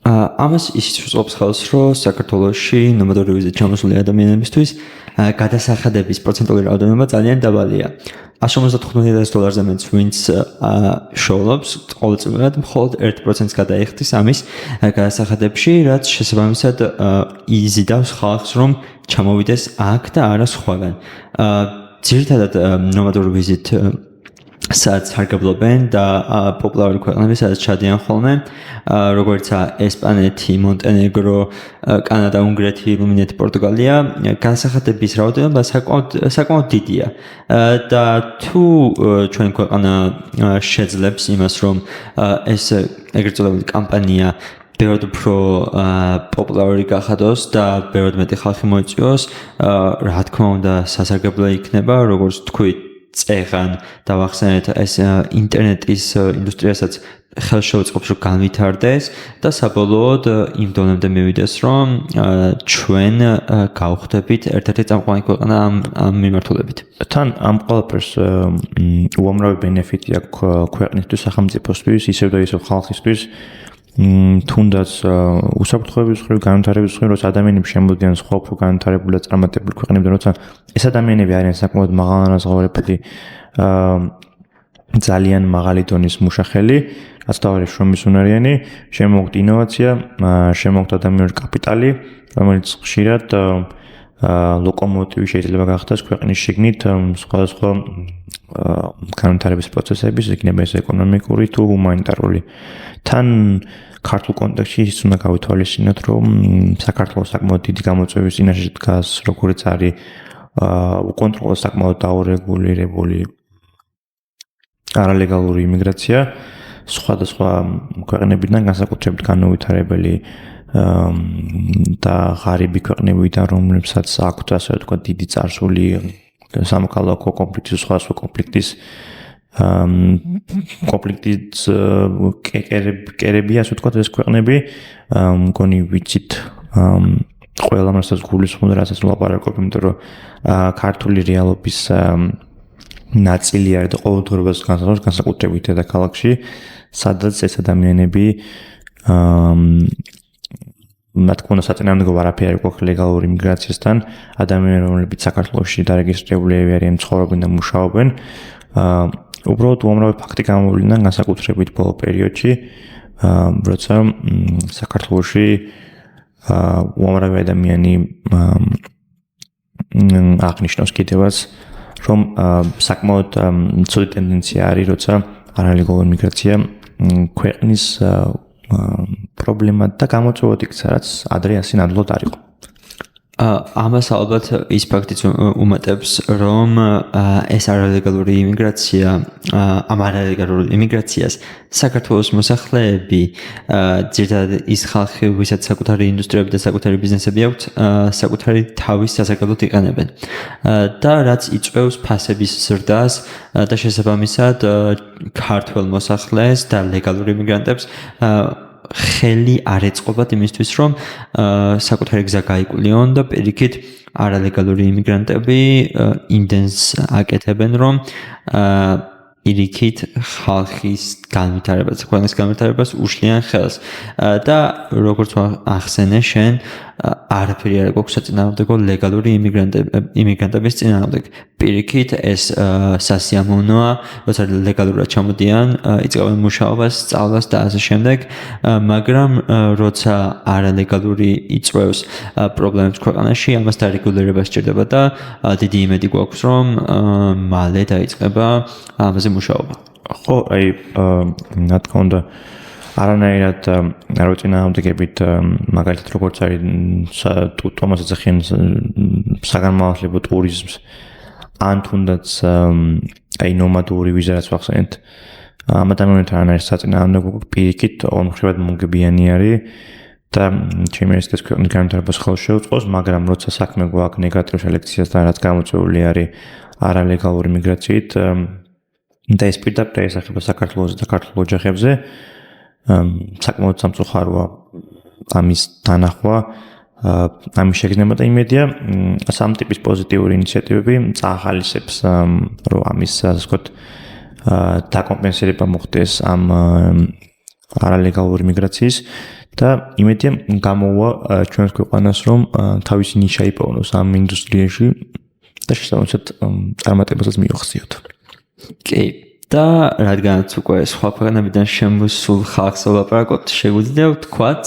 Speaker 1: ამას ისიც უწყობს ხელს, რომ საქართველოში ნომადური ვიზით ჩამოსული ადამიანებისთვის გადასახადების პროცენტული რაოდენობა ძალიან დაბალია. $155,000-ზე მეტს ვინც შოულობს, ყოველწლიურად მხოლოდ 1%-ს გადაიხდის ამის გადასახადებში, რაც შესაბამისად იზიდავს ხალხს, რომ ჩამოვიდეს აქ და არა სხვაგან. ძირითადად ნომადური ვიზით სადაც სარგებლობენ და პოპულარული ქვეყნები, სადაც ჩადიან ხოლმე, როგორიცაა ესპანეთი, მონტენეგრო, კანადა, უნგრეთი, რუმინეთი, პორტუგალია, განსახადების რაოდენობა საკმაოდ დიდია. და თუ ჩვენი ქვეყანა შეძლებს იმას, რომ ეს ეგრეთ წოდებული კამპანია ბევრად უფრო პოპულარული გახადოს და ბევრად მეტი ხალხი მოიწვიოს, რა თქმა უნდა, სასარგებლო იქნება, როგორც თქვით, წეღან და ვახსენეთ ეს ინტერნეტის ინდუსტრიასაც ხელს შეუწყობს, რომ განვითარდეს და საბოლოოდ იმ დონემდე მივიდეს, რომ ჩვენ გავხდებით ერთ-ერთი წამყვანი ქვეყანა ამ მიმართულებით.
Speaker 2: თან ამ ყველაფერს უამრავი ბენეფიტი აქვს ქვეყნისთვის, სახელმწიფოსთვის, ისევ და ისევ ხალხისთვის. თუნდაც უსაფრთხოების მხრივ, განვითარების მხრივ, როცა ადამიანები შემოდიან სხვა უფრო განვითარებული და წარმატებული ქვეყნებიდან, როცა ეს ადამიანები არიან საკმაოდ მაღალანაზღაურებადი ძალიან მაღალი დონის მუშახელი, რაც თავარი შრომის უნარიანი, შემოგვთ ინოვაცია, შემოგვთ ადამიანური კაპიტალი, რომელიც ხშირად ლოკომოტივი შეიძლება გახდეს ქვეყნის შიგნით სხვადასხვა განვითარების პროცესების, იქნება ეს ეკონომიკური თუ ჰუმანიტარული. თან ქართულ კონტექსტში ის უნდა გავითვალისწინოთ, რომ საქართველოს საკმაოდ დიდი გამოწვევის წინაშე დგას, როგორც არის უკონტროლო საკმაოდ დაურეგულირებული არალეგალური იმიგრაცია, სხვადასხვა ქვეყნებიდან განსაკუთრებით განუვითარებელი და ღარიბი ქვეყნებიდან, რომლებსაც აქვთ ასე ვთქვათ დიდი წარსული სამოქალაქო კონფლიქტის, სხვადასხვა კონფლიქტის კერები, ასე ვთქვათ, ეს ქვეყნები, მგონი ვიცით ყველა მასაც გულისხმობდა, რასაც ვლაპარაკობ, იმიტომ რომ ქართული რეალობის ნაწილი არის და ყოველდღიურობას განსაზღვრავს განსაკუთრებით დედაქალაქში, სადაც ეს ადამიანები მათ თქმა უნდა საწინააღმდეგო არაფერი არ გვაქვს ლეგალური იმიგრაციასთან, ადამიანები, რომლებიც საქართველოში დარეგისტრირებულები არიან, ცხოვრობენ და მუშაობენ, უბრალოდ უამრავი ფაქტი გამოვლინდა განსაკუთრებით ბოლო პერიოდში, როცა საქართველოში უამრავი ადამიანი აღნიშნავს კიდევაც, რომ საკმაოდ ცუდი ტენდენცია არის, როცა არალეგალური იმიგრაცია ქვეყნის პრობლემა და გამოწვევად იქცა, რაც ადრე ასე ნამდვილად არ იყო.
Speaker 1: ამას ალბათ ის ფაქტიც უმატებს, რომ ეს არალეგალური იმიგრაცია, ამ არალეგალურ იმიგრაციას საქართველოს მოსახლეები, ძირითადად ის ხალხი, ვისაც საკუთარი ინდუსტრიები და საკუთარი ბიზნესები აქვთ, საკუთარი თავის სასარგებლოდ იყენებენ. და რაც იწვევს ფასების ზრდას და შესაბამისად ქართველ მოსახლეს და ლეგალურ იმიგრანტებს ხელი არ ეწყობათ იმისთვის, რომ საკუთარი გზა გაიკვლიონ და პირიქით არალეგალური იმიგრანტები იმდენს აკეთებენ, რომ პირიქით ხალხის განვითარებას, ქვეყნის განვითარებას უშლიან ხელს. და როგორც ახსენე შენ, არაფერი არ გვაქვს საწინააღმდეგო ლეგალური იმიგრანტების წინააღმდეგ. პირიქით ეს სასიამოვნოა, როცა ლეგალურად ჩამოდიან, იწყებენ მუშაობას, სწავლას და ასე შემდეგ, მაგრამ როცა არალეგალური იწვევს პრობლემებს ქვეყანაში, ამას დარეგულირება სჭირდება და დიდი იმედი გვაქვს, რომ მალე დაიწყება ამაზე მუშაობა.
Speaker 2: ხო, აი, რა თქმა უნდა, არანაირად არ ვწინააღმდეგებით მაგალითად როგორც არის თომას ეძახიან საგანმანათლებლო ტურიზმს ან თუნდაც აი ნომადური ვიზა რაც ვახსენეთ ამ ადამიანებთან არანაირ საწინააღმდეგო პირიქით ორმხრივად მოგებიანი არის და ჩემი ეს ქვეყნის განვითარებას ხელს შეუწყოს, მაგრამ როცა საქმე გვაქვს ნეგატიურ სელექციასთან, რაც გამოწვეული არის არალეგალური იმიგრაციით და ეს პირდაპირ ესახება საქართველოს და ქართულ ოჯახებზე, საკმაოდ სამწუხაროა ამის დანახვა, ამის შეგრძნება და იმედია სამ ტიპის პოზიტიური ინიციატივები წაახალისებს, რომ ამის ასე ვთქვათ დაკომპენსირება მოხდეს ამ არალეგალური იმიგრაციის და იმედია გამოვა ჩვენს ქვეყანას, რომ თავისი ნიშა იპოვნოს ამ ინდუსტრიაში და შესაბამისად წარმატებასაც მიაღწიოთ.
Speaker 1: კი. და რადგანაც უკვე სხვა ქვეყნებიდან შემოსულ ხალხს ვლაპარაკობთ, შეგვიძლია ვთქვათ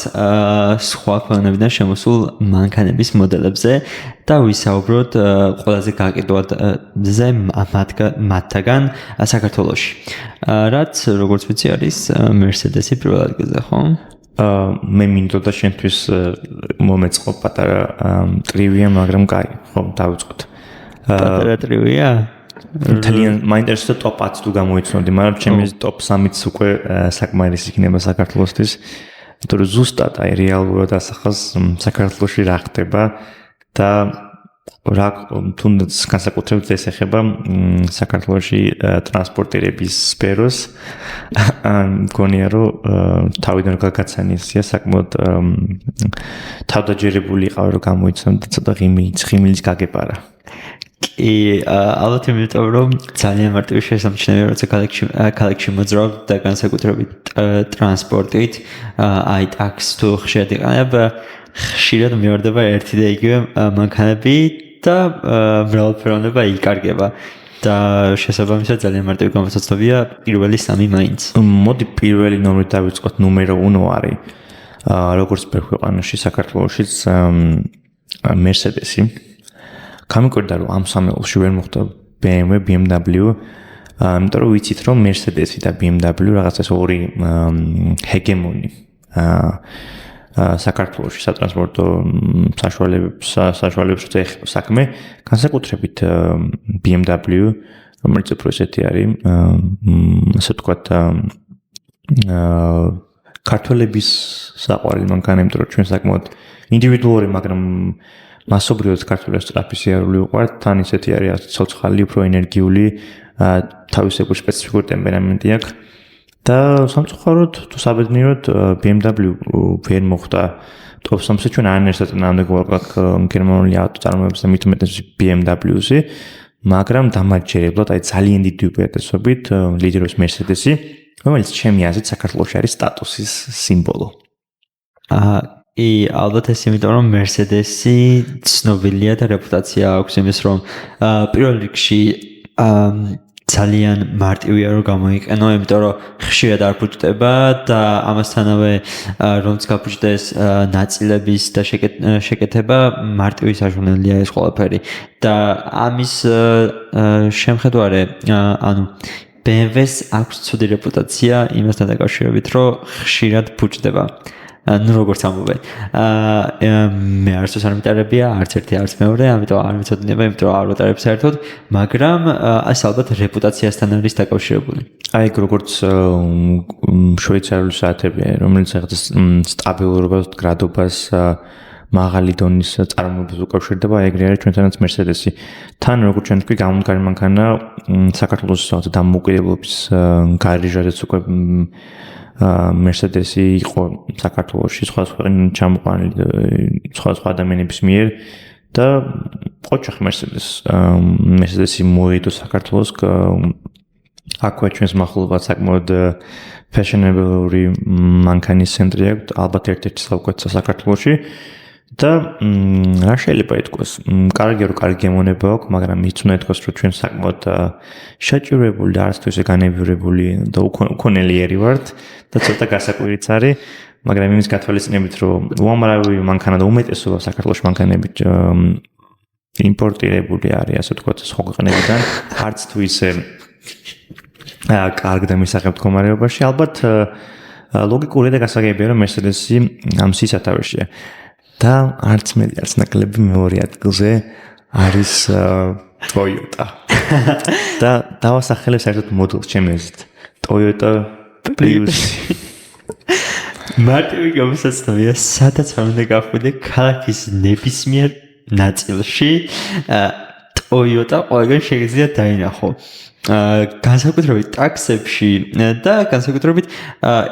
Speaker 1: სხვა ქვეყნებიდან შემოსულ მანქანების მოდელებზე და ვისაუბროთ ყველაზე გაყიდვაზე მათთაგან საქართველოში. რაც როგორც ვიცი არის Mercedes-ი პირველ ადგილზე, ხო?
Speaker 2: მე მინდოდა შენთვის მომეწყო პატარა ტრივია, მაგრამ კაი, ხო, დავიწყოთ.
Speaker 1: პატარა ტრივია?
Speaker 2: Italian მაინტერესებს top 10 თუ გამოიცნობდი, მაგრამ ჩემი top 3-იც უკვე საკმარისი იქნება საქართველოსთვის. იმიტომ რომ ზუსტად აი რეალურად ასახავს საქართველოში რა ხდება და რა თუნდაც განსაკუთრებით ეს ეხება საქართველოში ტრანსპორტერების სფეროს. მგონია რომ თავიდან გაგაცანისია საკმაოდ თავდაჯერებული იყავ რომ გამოიცნობდი ცოტა ღიმილის გაგეპარა.
Speaker 1: კი, ალბათ იმიტომ რომ ძალიან მარტივი შესამჩნევია, როცა ქალაქში მოძრავ და განსაკუთრებით ტრანსპორტით, აი ტაქსი თუ ხშირად იყენებ, ხშირად მივარდება ერთი და იგივე მანქანები და მრავალფეროვნება იკარგება. და შესაბამისად ძალიან მარტივი გამოსაცნობია პირველი 3 მაინც.
Speaker 2: მოდი პირველი ნომრით დავიწყოთ, ნუმერო 1 არის. როგორც ქვეყანაში საქართველოშიც Mercedes-ი. გამიკვირდა რომ ამ სამეულში ვერ მოხდა BMW იმიტომ რომ ვიცით რომ Mercedes-ი და BMW რაღაცას ორი ჰეგემონი საქართველოში სატრანსპორტო საშუალებებს ეხება საქმე, განსაკუთრებით BMW, რომელიც უფრო ესეთი არის, ასე ვთქვათ, ქართველების საყვარელი მანქანა, იმიტომ რომ ჩვენ საკმაოდ ინდივიდუალური, მაგრამ მასობრივად ქართველებს სწრაფი სიარული უყვართ, თან ისეთი არის ცოცხალი, უფრო ენერგიული, თავისებური სპეციფიკური ტემპერამენტი აქვს. და სამწუხაროდ თუ საბედნიეროდ BMW ვერ მოხდა ტოპ 3-ში ჩვენ არანაირად ნამდვილად გვაქვს გერმანული ავტო წარმოებებს და მით უმეტეს BMW-ზე, მაგრამ დამაჯერებლად აი ძალიან დიდი უპირატესობით ლიდერობს Mercedes-ი, რომელიც ჩემი აზრით საქართველოში არის სტატუსის სიმბოლო.
Speaker 1: ალბათ ეს იმიტომ რომ Mercedes-ი ცნობილია და რეპუტაცია აქვს იმის რომ პირველ რიგში ძალიან მარტივია რომ გამოიყენო, იმიტომ რომ ხშირად არ ფუჭდება და ამასთანავე რომც გაფუჭდეს ნაწილების და შეკეთება მარტივი საშუალებაა ეს ყველაფერი და ამის შემხედვარე BMW-ს აქვს ცუდი რეპუტაცია იმასთან დაკავშირებით რომ ხშირად ფუჭდება. ну როგორც ამბობენ. მე არც არ მიტარებია, არც ერთი არც მეორე, ამიტომ არ ვიცოდინება, იმიტომ რომ არ ვატარებ საერთოდ, მაგრამ ეს ალბათ რეპუტაციასთან არის დაკავშირებული.
Speaker 2: აი როგორც შვეიცარიული საათები, რომელიც რაღაც სტაბილურობას, გრადობას, მაღალი დონის წარმოებას უკავშირდება, ეგრე არის ჩვენთანაც Mercedes-ი. თან როგორც ჩვენ თქვი, გამომდგარი მანქანა საქართველოს რაღაც დამოუკიდებლობის გარეჟაზეც უკვე Mercedes-ი იყო საქართველოში სხვადასხვა ჩამოყვანილი სხვადასხვა ადამიანების მიერ და ყოჩახ Mercedes-ი მოედო საქართველოს აქვე ჩვენს მახლობლად საკმაოდ ფეშენებელური მანქანის ცენტრი აქვს, ალბათ ერთ-ერთი საუკეთესო საქართველოში და რა შეიძლება ითქვას, კარგია რომ კარგი გემონება აქვს, მაგრამ ის უნდა ითქვას რომ ჩვენ საკმაოდ შეჭირებული და არც თუ ისე განებივრებული და უკონელიერი ვართ და ცოტა გასაკვირიც არის, მაგრამ იმის გათვალისწინებით რომ უამრავი მანქანა და უმეტესობა საქართველოს მანქანები იმპორტირებული არის, ასე ვთქვათ, სხვა ქვეყნებიდან, არც თუ ისე კარგ და მისაღებ მდგომარეობაში, ალბათ ლოგიკურია და გასაგებია რომ Mercedes-ი ამ სისათავეშია. და არც მეტი არც ნაკლები მეორე ადგილზე არის Toyota. და დავასახელებ საერთოდ მოდელს ჩემი აზრით. Toyota Prius.
Speaker 1: მარტივი გამოსაცნობია, სადაც არ უნდა გახვიდე ქალაქის ნებისმიერ ნაწილში Toyota ყველგან შეიძლება დაინახო. განსაკუთრებით ტაქსებში და განსაკუთრებით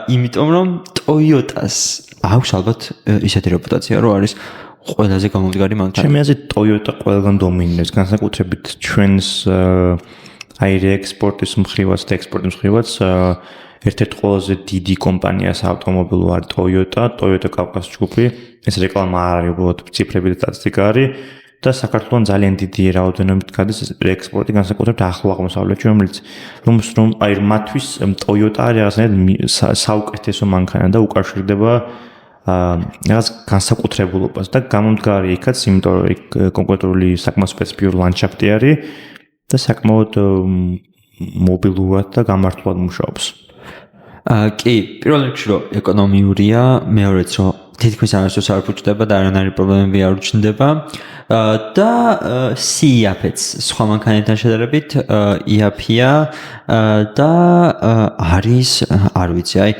Speaker 1: იმიტომ რომ Toyota-ს აქვს ალბათ ისეთი რეპუტაცია რომ არის ყველაზე გამომდგარი მანქანა.
Speaker 2: ჩემი აზრით Toyota ყველგან დომინირებს, განსაკუთრებით ჩვენს აი რეექსპორტის მხრივაც და ექსპორტის მხრივაც ერთ-ერთი ყველაზე დიდი კომპანია საავტომობილო არის Toyota კავკასიის ჯგუფი. ეს რეკლამა არ არის, უბრალოდ ციფრები და სტატისტიკა არის. და საქართველოს ძალიან დიდი რაოდენობით გადის რეექსპორტი განსაკუთრებით ახლო აღმოსავლეთში, რომელიც რომ აი მათთვის Toyota არის რაღაცნაირად საუკეთესო მანქანა და უკავშირდება რაღაც განსაკუთრებულობას და გამომდგარი იქაც, იმიტომ რომ იქ კონკრეტული საკმაოდ სპეციფიკური ლანდშაფტი არის და საკმაოდ მობილურად და გამართულად მუშაობს.
Speaker 1: კი, პირველ რიგში რომ ეკონომიურია, მეორეც რომ თითქმის არასდროს არ ფუჭდება და არანაირი პრობლემები არ უჩნდება და სიაფეც სხვა მანქანებთან შედარებით იაფია და არის, არ ვიცი, აი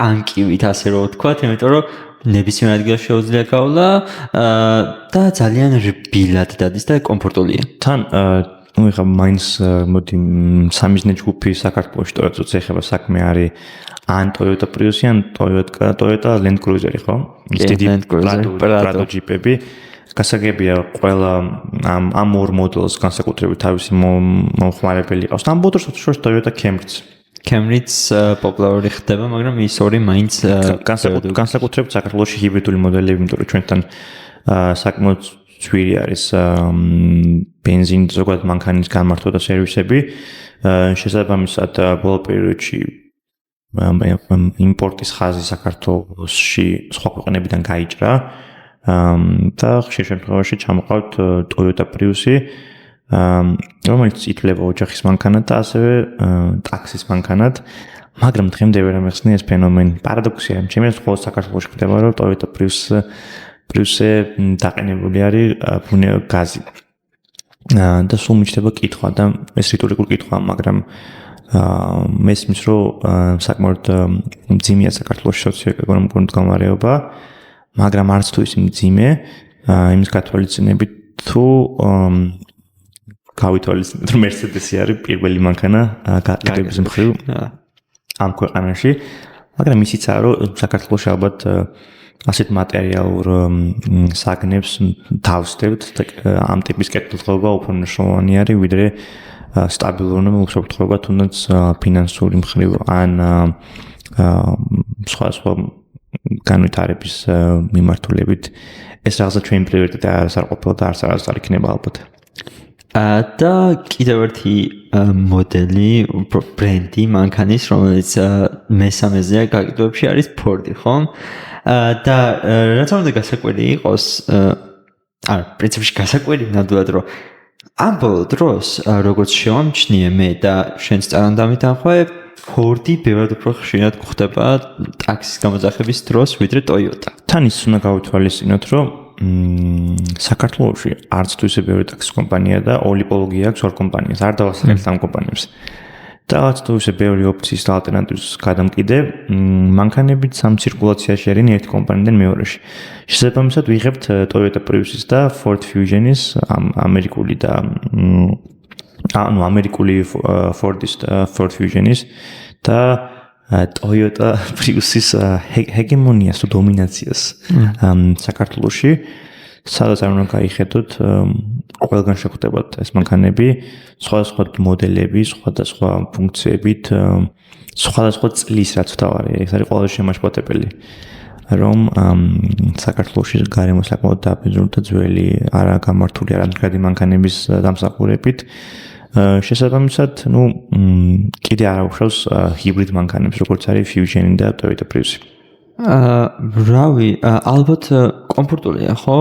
Speaker 1: ანკივით ასე რომ ვთქვათ, იმიტომ რომ ნებისმიერ ადგილას შეუძლია გავლა და ძალიან რბილად დადის და კომფორტულია.
Speaker 2: თან ну ეხა მაინც მოდი სამიზნე ჯგუფი საქართველოში Toyota-ს ეხება საქმე არის ან Toyota Prius-ი ან Toyota Land Cruiser-ი, ხო?
Speaker 1: დიდი
Speaker 2: Prado Jeep-ები. გასაგებია ყველა ამ ორ მოდელს განსაკუთრებით თავისი მომხმარებელი ყავს. ამ ბოდორს შორს Toyota
Speaker 1: Camry-ც პოპულარული ხდება, მაგრამ ის ორი მაინც
Speaker 2: განსაკუთრებით საქართველოში ჰიბრიდული მოდელები, იმიტომ რომ ჩვენთან საკმაოდ ძვირი არის ბენზინ ზოგადად მანქანის განმართვა და სერვისები. შესაბამისად ბოლო პერიოდში იმპორტის ხაზი საქართველოში სხვა ქვეყნებიდან გაიჭრა და ხშირ შემთხვევაში ჩამოყავთ Toyota Prius-ი რომელიც ითვლება ოჯახის მანქანად და ასევე ტაქსის მანქანად, მაგრამ დღემდე ვერ ამეხსნია ეს ფენომენი. პარადოქსია, ჩემი აზრით, ხოლმე საქართველოში ხდება, რომ Toyota Prius-ზე დაყენებული არის ბუნებრივი გაზი. და სულ მიჩნდება კითხვა და ეს რიტორიკული კითხვა, მაგრამ მესმის, რომ საკმაოდ მძიმეა საქართველოს სოციო-ეკონომიკური მდგომარეობა, მაგრამ არც თუ ის მძიმე, იმის გათვალისწინებით თუ გავითვალისწინებთ, რომ Mercedes-ი არის პირველი მანქანა გაყიდვების მხრივ ამ ქვეყანაში, მაგრამ ისიც არის, რომ საქართველოში ალბათ ასეთ მატერიალურ საგნებს თავსდებთ და ამ ტიპის კეთილდღეობა უფრო მნიშვნელოვანი არის, ვიდრე სტაბილურობა, უსაფრთხოება თუნდაც ფინანსური მხრივ ან სხვა განვითარების მიმართულებით. ეს რაღაცა ჩვენი პრიორიტეტი არ ყოფილა და არც არ იქნება ალბათ.
Speaker 1: და კიდევ ერთი მოდელი, ბრენდი მანქანის, რომელიც მესამეზეა გაყიდვებში არის Ford-ი, ხო? და რაც უნდა გასაკვირი იყოს, პრინციპში გასაკვირი ნამდვილად, რომ ამ ბოლო დროს, როგორც შევამჩნიე მე და შენს წარმომდამითანხმე, Ford-ი ბევრად უფრო ხშირად გვხვდება ტაქსის გამოძახების დროს, ვიდრე Toyota.
Speaker 2: თან ის უნდა გავითვალისწინოთ, რომ საქართველოში არც თუ ისე ბევრი ტაქსის კომპანია და ოლიპოლოგია აქვს ორ კომპანიას, არ დავასახელებ ამ კომპანიებს. და არც თუ ისე ბევრი ოფციის და ალტერნატივის გადამკიდე, მანქანებით სამ ცირკულაციაში არიან ერთი კომპანიიდან მეორეში. შესაბამისად ვიღებთ Toyota Prius-ის და Ford Fusion-ის ამერიკული და ამერიკული Ford-ის და Ford Fusion-ის და Toyota Prius-ის ჰეგემონიას თუ დომინაციას საქართველოში, სადაც არ უნდა გაიხედოთ, ყველგან შეხვდებათ ეს მანქანები, სხვადასხვა მოდელები, სხვადასხვა ფუნქციებით, სხვადასხვა წლის რაც თავარი, ეს არის ყველაზე შემაშფოთებელი, რომ საქართველოში გარემო საკმაოდ დაბინძურდა და ძველი არა გამართული არამდგრადი მანქანების დამსახურებით. შესაბამისად, კიდე არ აუშავს ჰიბრიდ მანქანებს, როგორც არის Fusion და Toyota Prius-ი.
Speaker 1: რავი, ალბათ კომფორტულია, ხო?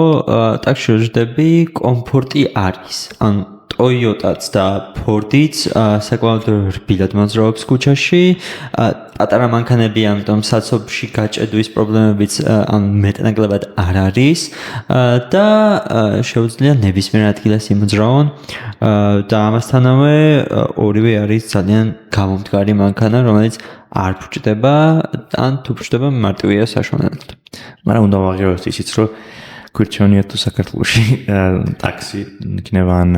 Speaker 1: ტაქსში ვეძდები, კომფორტი არის. ან Toyota-ც და Ford-იც საკმაოდ რბილად მოძრაობს ქუჩაში. პატარა მანქანები, ამიტომ საცობში გაჭედვის პრობლემებიც ან მეტნაკლებად არ არის და შეუძლია ნებისმიერ ადგილას იმოძრავონ და ამასთანავე ორივე არის ძალიან გამომდგარი მანქანა, რომელიც არ ფუჭდება ან თუ ფუჭდება მარტივია საშუალებით.
Speaker 2: მაგრამ უნდა ვაღიაროთ ისიც, რომ გვირჩევნია თუ საქართველოში ტაქსი იქნება ან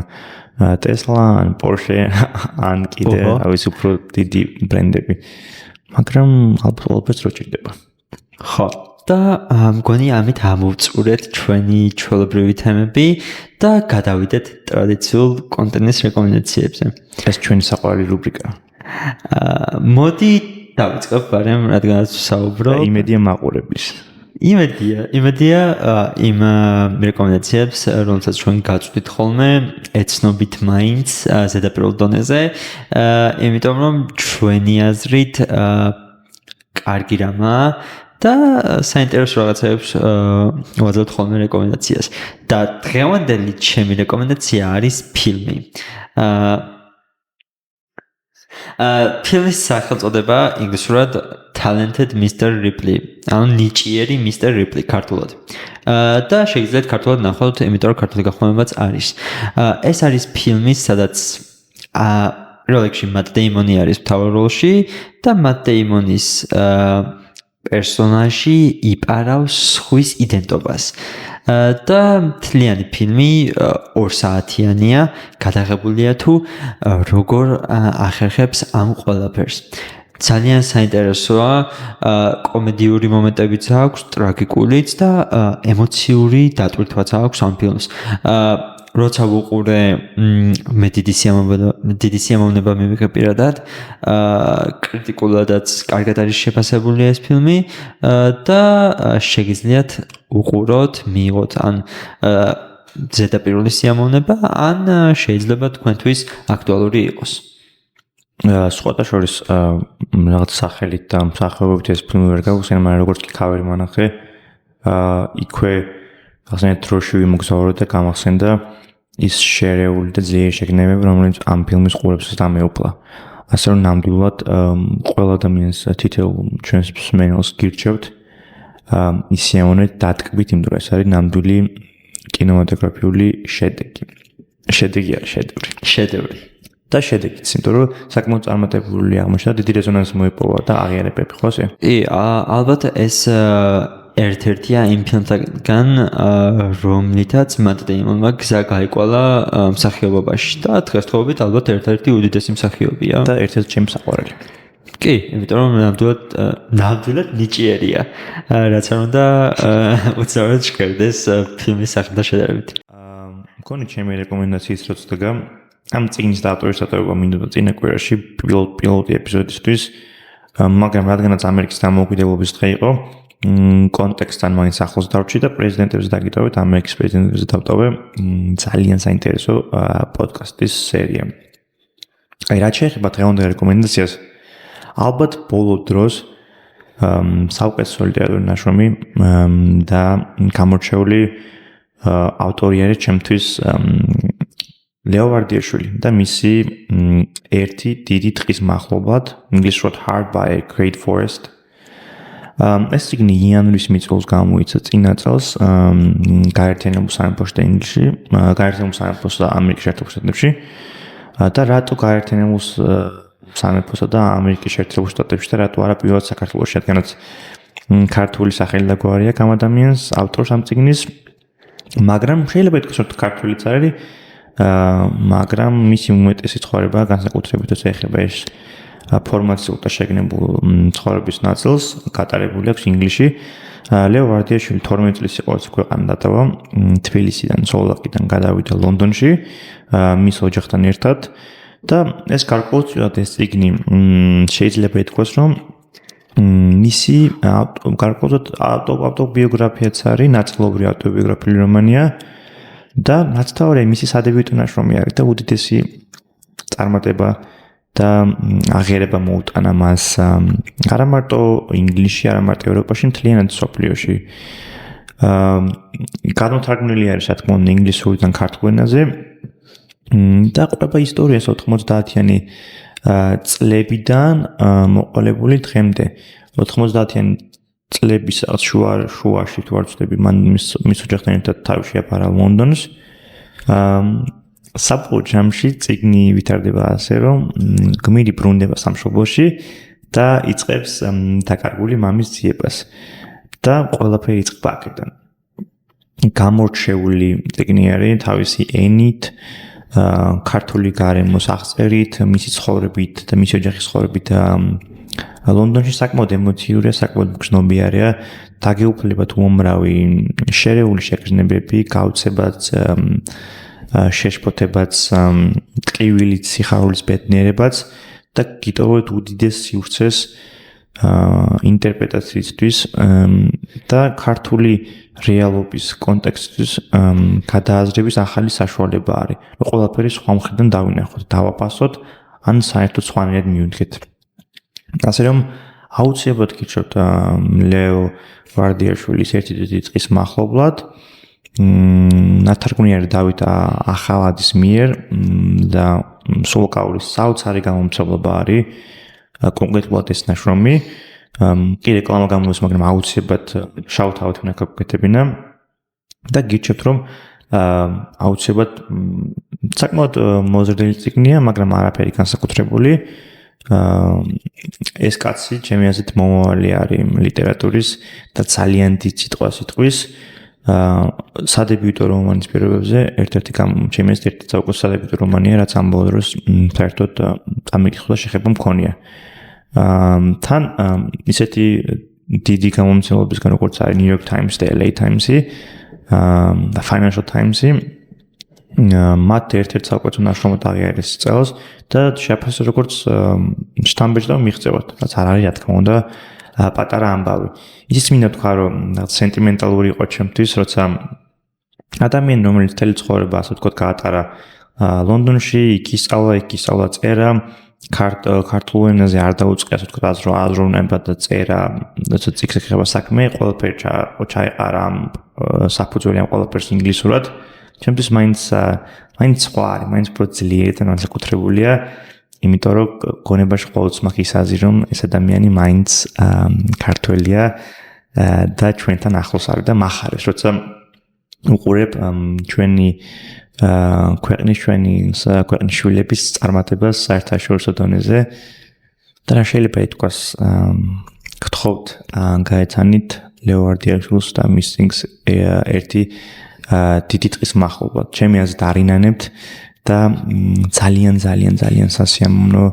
Speaker 2: Tesla, ან Porsche, ან კიდე თავის უფრო დიდი ბრენდები. მაგრამ ალბათ რო ჭირდება.
Speaker 1: ხო. და მგონი ამით ამოვწურეთ ჩვენი ჩვეულებრივი თემები და გადავიდეთ ტრადიციულ კონტენტის რეკომენდაციებზე.
Speaker 2: ეს ჩვენი საყვარელი რუბრიკა.
Speaker 1: მოდი დავიწყებ, მაგრამ რადგანაც ვსაუბრობ,
Speaker 2: იმედია მაყურებლის.
Speaker 1: იმედია იმ რეკომენდაციებს, რომელსაც ჩვენ გაწვდით ხოლმე, ეცნობით მაინც ზედაპირულ დონეზე, იმიტომ რომ ჩვენი აზრით კარგი რამაა და საინტერესო რაღაცებს ვაძლევთ ხოლმე რეკომენდაციას. და დღევანდელი ჩემი რეკომენდაცია არის ფილმი. ფილმის სახელწოდება ინგლისურად Talented Mr. Ripley, ანუ ნიჭიერი Mr. Ripley ქართულად. და შეგიძლიათ ქართულად ნახოთ, იმიტომ რომ ქართული გახმოვანებაც არის. ეს არის ფილმი, სადაც როლებში Matt Damon-ი არის მთავარ როლში და Matt Damon-ის პერსონაჟი იპარავს სხვის იდენტობას. და მთლიანი ფილმი 2 საათიანია, გადაღებულია თუ როგორ ახერხებს ამ ყველაფერს. ძალიან საინტერესოა, კომედიური მომენტებიც აქვს, ტრაგიკულიც და ემოციური დატვირთვაც აქვს ამ ფილმს. როცა ვუყურე, მე დიდი სიამოვნება მივიღე პირადად, კრიტიკულადაც კარგად არის შეფასებული ეს ფილმი და შეგიძლიათ უყუროთ, მიიღოთ ან ზედაპირული სიამოვნება, ან შეიძლება თქვენთვის აქტუალური იყოს.
Speaker 2: სხვათა შორის რაღაც სახელით და მსახიობობით ეს ფილმი ვერ გავხსენე, მაგრამ როგორც კი ქავერი მანახე, იქვე ახსენეთ დროში ვიმოგზაურე და გამახსენდა ის შერეული და ძლიერი შეგნებები, რომელიც ამ ფილმის ყურებსაც ამეუფლა. ასე რომ ნამდვილად ყველა ადამიანს თითოეულ ჩვენს მსმენელს გირჩევთ ისეონეთ დატკბით იმ დროს არის ნამდვილი კინემატოგრაფიული შედეგი. შედეგი არის შედევრი. და შედეგიც, იმიტომ რომ საკმაოდ წარმატებული აღმოჩნდა, დიდი რეზონანსი მოიპოვა და აღიარებები ხო ესე?
Speaker 1: ალბათ ეს ერთ-ერთია იმ ფილმთაგან, რომლითაც მატ დეიმონმა გზა გაიკვალა მსახიობობაში და დღესდღეობით ალბათ ერთ-ერთი უდიდესი მსახიობია
Speaker 2: და ერთ-ერთი ჩემი საყვარელი.
Speaker 1: კი, იმიტომ რომ ნამდვილად ნიჭიერია, რაც არ უნდა უცნაურად შეგდეს ფილმის სახელთან შედარებით.
Speaker 2: მქონი ჩემი რეკომენდაციის როცდგა ამ წიგნის ავტორის დატოვება მინდოდა წინა კვირაში პილოტი ეპიზოდისთვის, მაგრამ რადგანაც ამერიკის დამოუკიდებლობის დღე იყო, კონტექსტთან მაინც ახლოს დავრჩი და პრეზიდენტებზე დაგიტოვეთ, ამერიკის პრეზიდენტებზე დავტოვე ძალიან საინტერესო პოდკასტის სერია. აი, რაც შეეხება დღევანდელ რეკომენდაციას, ალბათ ბოლო დროს საუკეთესო ლიტერატურული ნაშრომი და გამორჩეული ავტორი არის ჩემთვის ლეო ვარდიაშვილი და მისი ერთი დიდი ტყის მახლობლად, ინგლისურად Hard by a Great Forest. ეს წიგნი იანვრის მიწურულს გამოიცა წინა წელს გაერთიანებულ სამეფოში და ინგლისში, გაერთიანებულ სამეფოსა და ამერიკის შეერთებულ შტატებში და რატო გაერთიანებულ სამეფოსა და ამერიკის შეერთებულ შტატებში და რატო არა პირველად საქართველოში, რადგანაც ქართული სახელი და გვარია ამ ადამიანს, ავტორს ამ წიგნის, მაგრამ შეიძლება ითქვას, რომ ქართულიც არის, მაგრამ მისი უმეტესი ცხოვრება განსაკუთრებით ეხება ეს ფორმაციულ და შეგნებულ ცხოვრების ნაწილს გატარებული აქვს ინგლისში. ლეო ვარდიაშვილი 12 წლის იყო ქვეყანა დატოვა, თბილისიდან, სოლაკიდან გადავიდა ლონდონში მის ოჯახთან ერთად და ეს გარკვეულწილად ეს წიგნი შეიძლება ითქვას, რომ მისი გარკვეულწილად ავტობიოგრაფიაც არის, ნაწილობრივ ავტობიოგრაფიული რომანია და ნაცთავია მისი სადებიუტო ნაშრომი არის და უდიდესი წარმატება და აღიარება მოუტანა მას არა მარტო ინგლისში, არა მარტო ევროპაში, მთლიანად მსოფლიოში. განმოთარგმნილი არის, რა თქმა უნდა, ინგლისურიდან ქართულ ენაზე და ყვება ისტორიას 90-იანი წლებიდან მოყოლებული დღემდე. 90-იანი წლების შუაში თუ არ ვცდები, მან მის ოჯახთან ერთად თავი შეაფარა ლონდონს. საბოლოო ჯამში წიგნი ვითარდება ასე, რომ გმირი ბრუნდება სამშობლოში და იწყებს დაკარგული მამის ძიებას და ყველაფერი იწყება აქედან. გამორჩეული წიგნი არის თავისი ენით, ქართული გარემოს აღწერით, მისი ცხოვრებით და მისი ოჯახის ცხოვრებით ლონდონში საკმაოდ ემოციურია, საკმაოდ გრძნობიარეა, დაგეუფლება უამრავი შერეული შეგრძნებები, გაუცებაც შეშფოთებაც, ტყივილით სიხარულის ბედნიერებაც და გიტოვებთ უდიდეს სივრცეს ინტერპრეტაციისთვის და ქართული რეალობის კონტექსტის გადააზრების ახალი საშუალება არის. რომ ყველაფერი სხვა მხრიდან დავინახოთ, დავაფასოთ, ან საერთოდ სხვანაირად მივიდგეთ. ასე რომ აუცილებლად გირჩევთ ლეო ვარდიაშვილის ერთი დიდი ტყის მახლობლად. ნათარგმნი არის დავით ახალადის მიერ და სულკაურის საოცარი გამომცემლობა არის კონკრეტულად ეს ნაშრომი. კი რეკლამა გამოდის, მაგრამ აუცილებლად შავთავით უნდა გაკეთებინა და გირჩევთ, რომ აუცილებლად საკმაოდ მოზრდილი წიგნია, მაგრამ არაფერი განსაკუთრებული. ეს კაცი ჩემი აზრით მომავალი არის ლიტერატურის და ძალიან დიდ სიტყვის სადებიუტო რომანის პირობებზე ერთ-ერთი ჩემი აზრით ერთ-ერთი საუკეთესო სადებიუტო რომანია, რაც ამ ბოლო დროს საერთოდ წამიკითხვა შეხება მქონია. თან ისეთი დიდი გამომცემლებისგან როგორც არის New York Times და LA Times-ი და Financial Times-ი მათ ერთ-ერთ საუკეთესო ნაშრომად აღიარეს წელს და შეაფასეს როგორც შთამბეჭდა და მიღწევად, რაც არ არის, რა თქმა უნდა, პატარა ამბავი. ისიც მინდა თქვა, რომ სენტიმენტალური იყო ჩემთვის, როცა ადამიანი, რომელიც მთელი ცხოვრება, ასე ვთქვათ, გაატარა ლონდონში, იქ ისწავლა წერა, ქართულ ენაზე არ დაუწყია, ასე ვთქვათ, აზროვნება და წერა, როცა წიგნს ეხება საქმე, ყველაფერი ჩაეყარა ამ საფუძველი ამ ყველაფერს ინგლისურად. ჩემთვის მაინც მაინც სხვა არის, მაინც უფრო ძლიერი და განსაკუთრებულია, იმიტომ რომ გონებაში ყოველთვის მაქვს ის აზრი, რომ ეს ადამიანი მაინც ქართველია და ჩვენთან ახლოს არის და მახარებს, როცა უყურებ ჩვენი ქვეყნის შვილების წარმატებას საერთაშორისო დონეზე და რა შეიძლება ითქვას, გთხოვთ გაეცანით ლეო არდიაშვილს და მის სინგს ერთი დიდი დღის მახლობა. ჩემი აზრით არინანებთ და ძალიან სასიამოვნო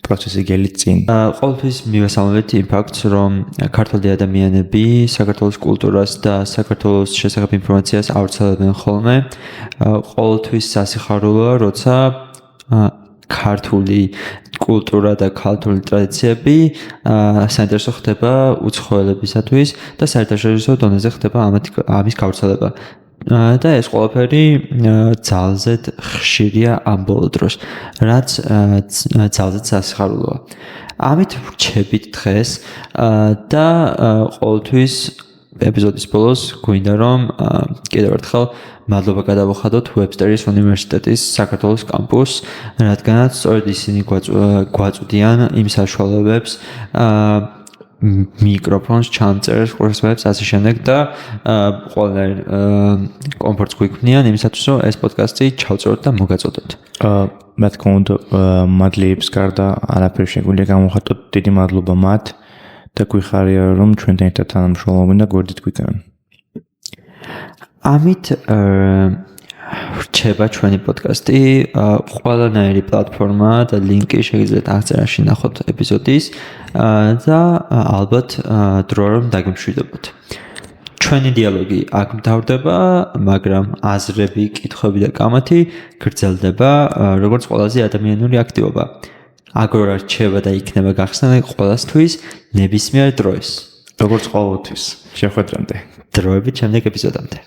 Speaker 2: პროცესი გელით წინ.
Speaker 1: ყოველთვის მივესალმებით იმ ფაქტს, რომ ქართველი ადამიანები საქართველოს კულტურას და საქართველოს შესახებ ინფორმაციას ავრცელებენ ხოლმე. ყოველთვის სასიხარულოა, როცა ქართული კულტურა და ქართული ტრადიციები საინტერესო ხდება უცხოელებისათვის და საერთაშორისო დონეზე ხდება ამის გავრცელება. და ეს ყველაფერი ძალზედ ხშირია ამ ბოლო დროს, რაც ძალზედ სასიხარულოა. ამით ვრჩებით დღეს და ყოველთვის ეპიზოდის ბოლოს გვინდა რომ კიდევ ერთხელ მადლობა გადავახადოთ ვებსტერის უნივერსიტეტის საქართველოს კამპუსს, რადგანაც სწორედ ისინი გვაწვდიან იმ საშუალებებს მიკროფონს, ჩამწერს, ყურესმებს ასე შემდეგ და ყველა კომფორტს გვიქმნიან იმისათვის, რომ ეს პოდკასტი ჩავწეროთ და მოგაწოდოთ.
Speaker 2: მე თქმა უნდა, მადლიერების გარდა არაფერი შეგვიძლია გამოვხატოთ. დიდი მადლობა მათ და გვიხარია, რომ ჩვენთან ერთად თანამშრომლობენ და გვერდით გვიგებენ. ამით რჩება ჩვენი პოდკასტი, ყველანაირი პლატფორმა და ლინკი შეგიძლიათ აღწერაში ნახოთ ეპიზოდის და ალბათ დრო რომ დაგემშვიდობოთ. ჩვენი დიალოგი აქ მთავრდება, მაგრამ აზრები, კითხვები და კამათი გრძელდება როგორც ყველაზე ადამიანური აქტივობა. აგრა რჩება და იქნება გახსნილი ყველასთვის ნებისმიერ დროს. როგორც ყოველთვის, შეხვედრამდე.
Speaker 1: დროებით შემდეგ ეპიზოდამდე.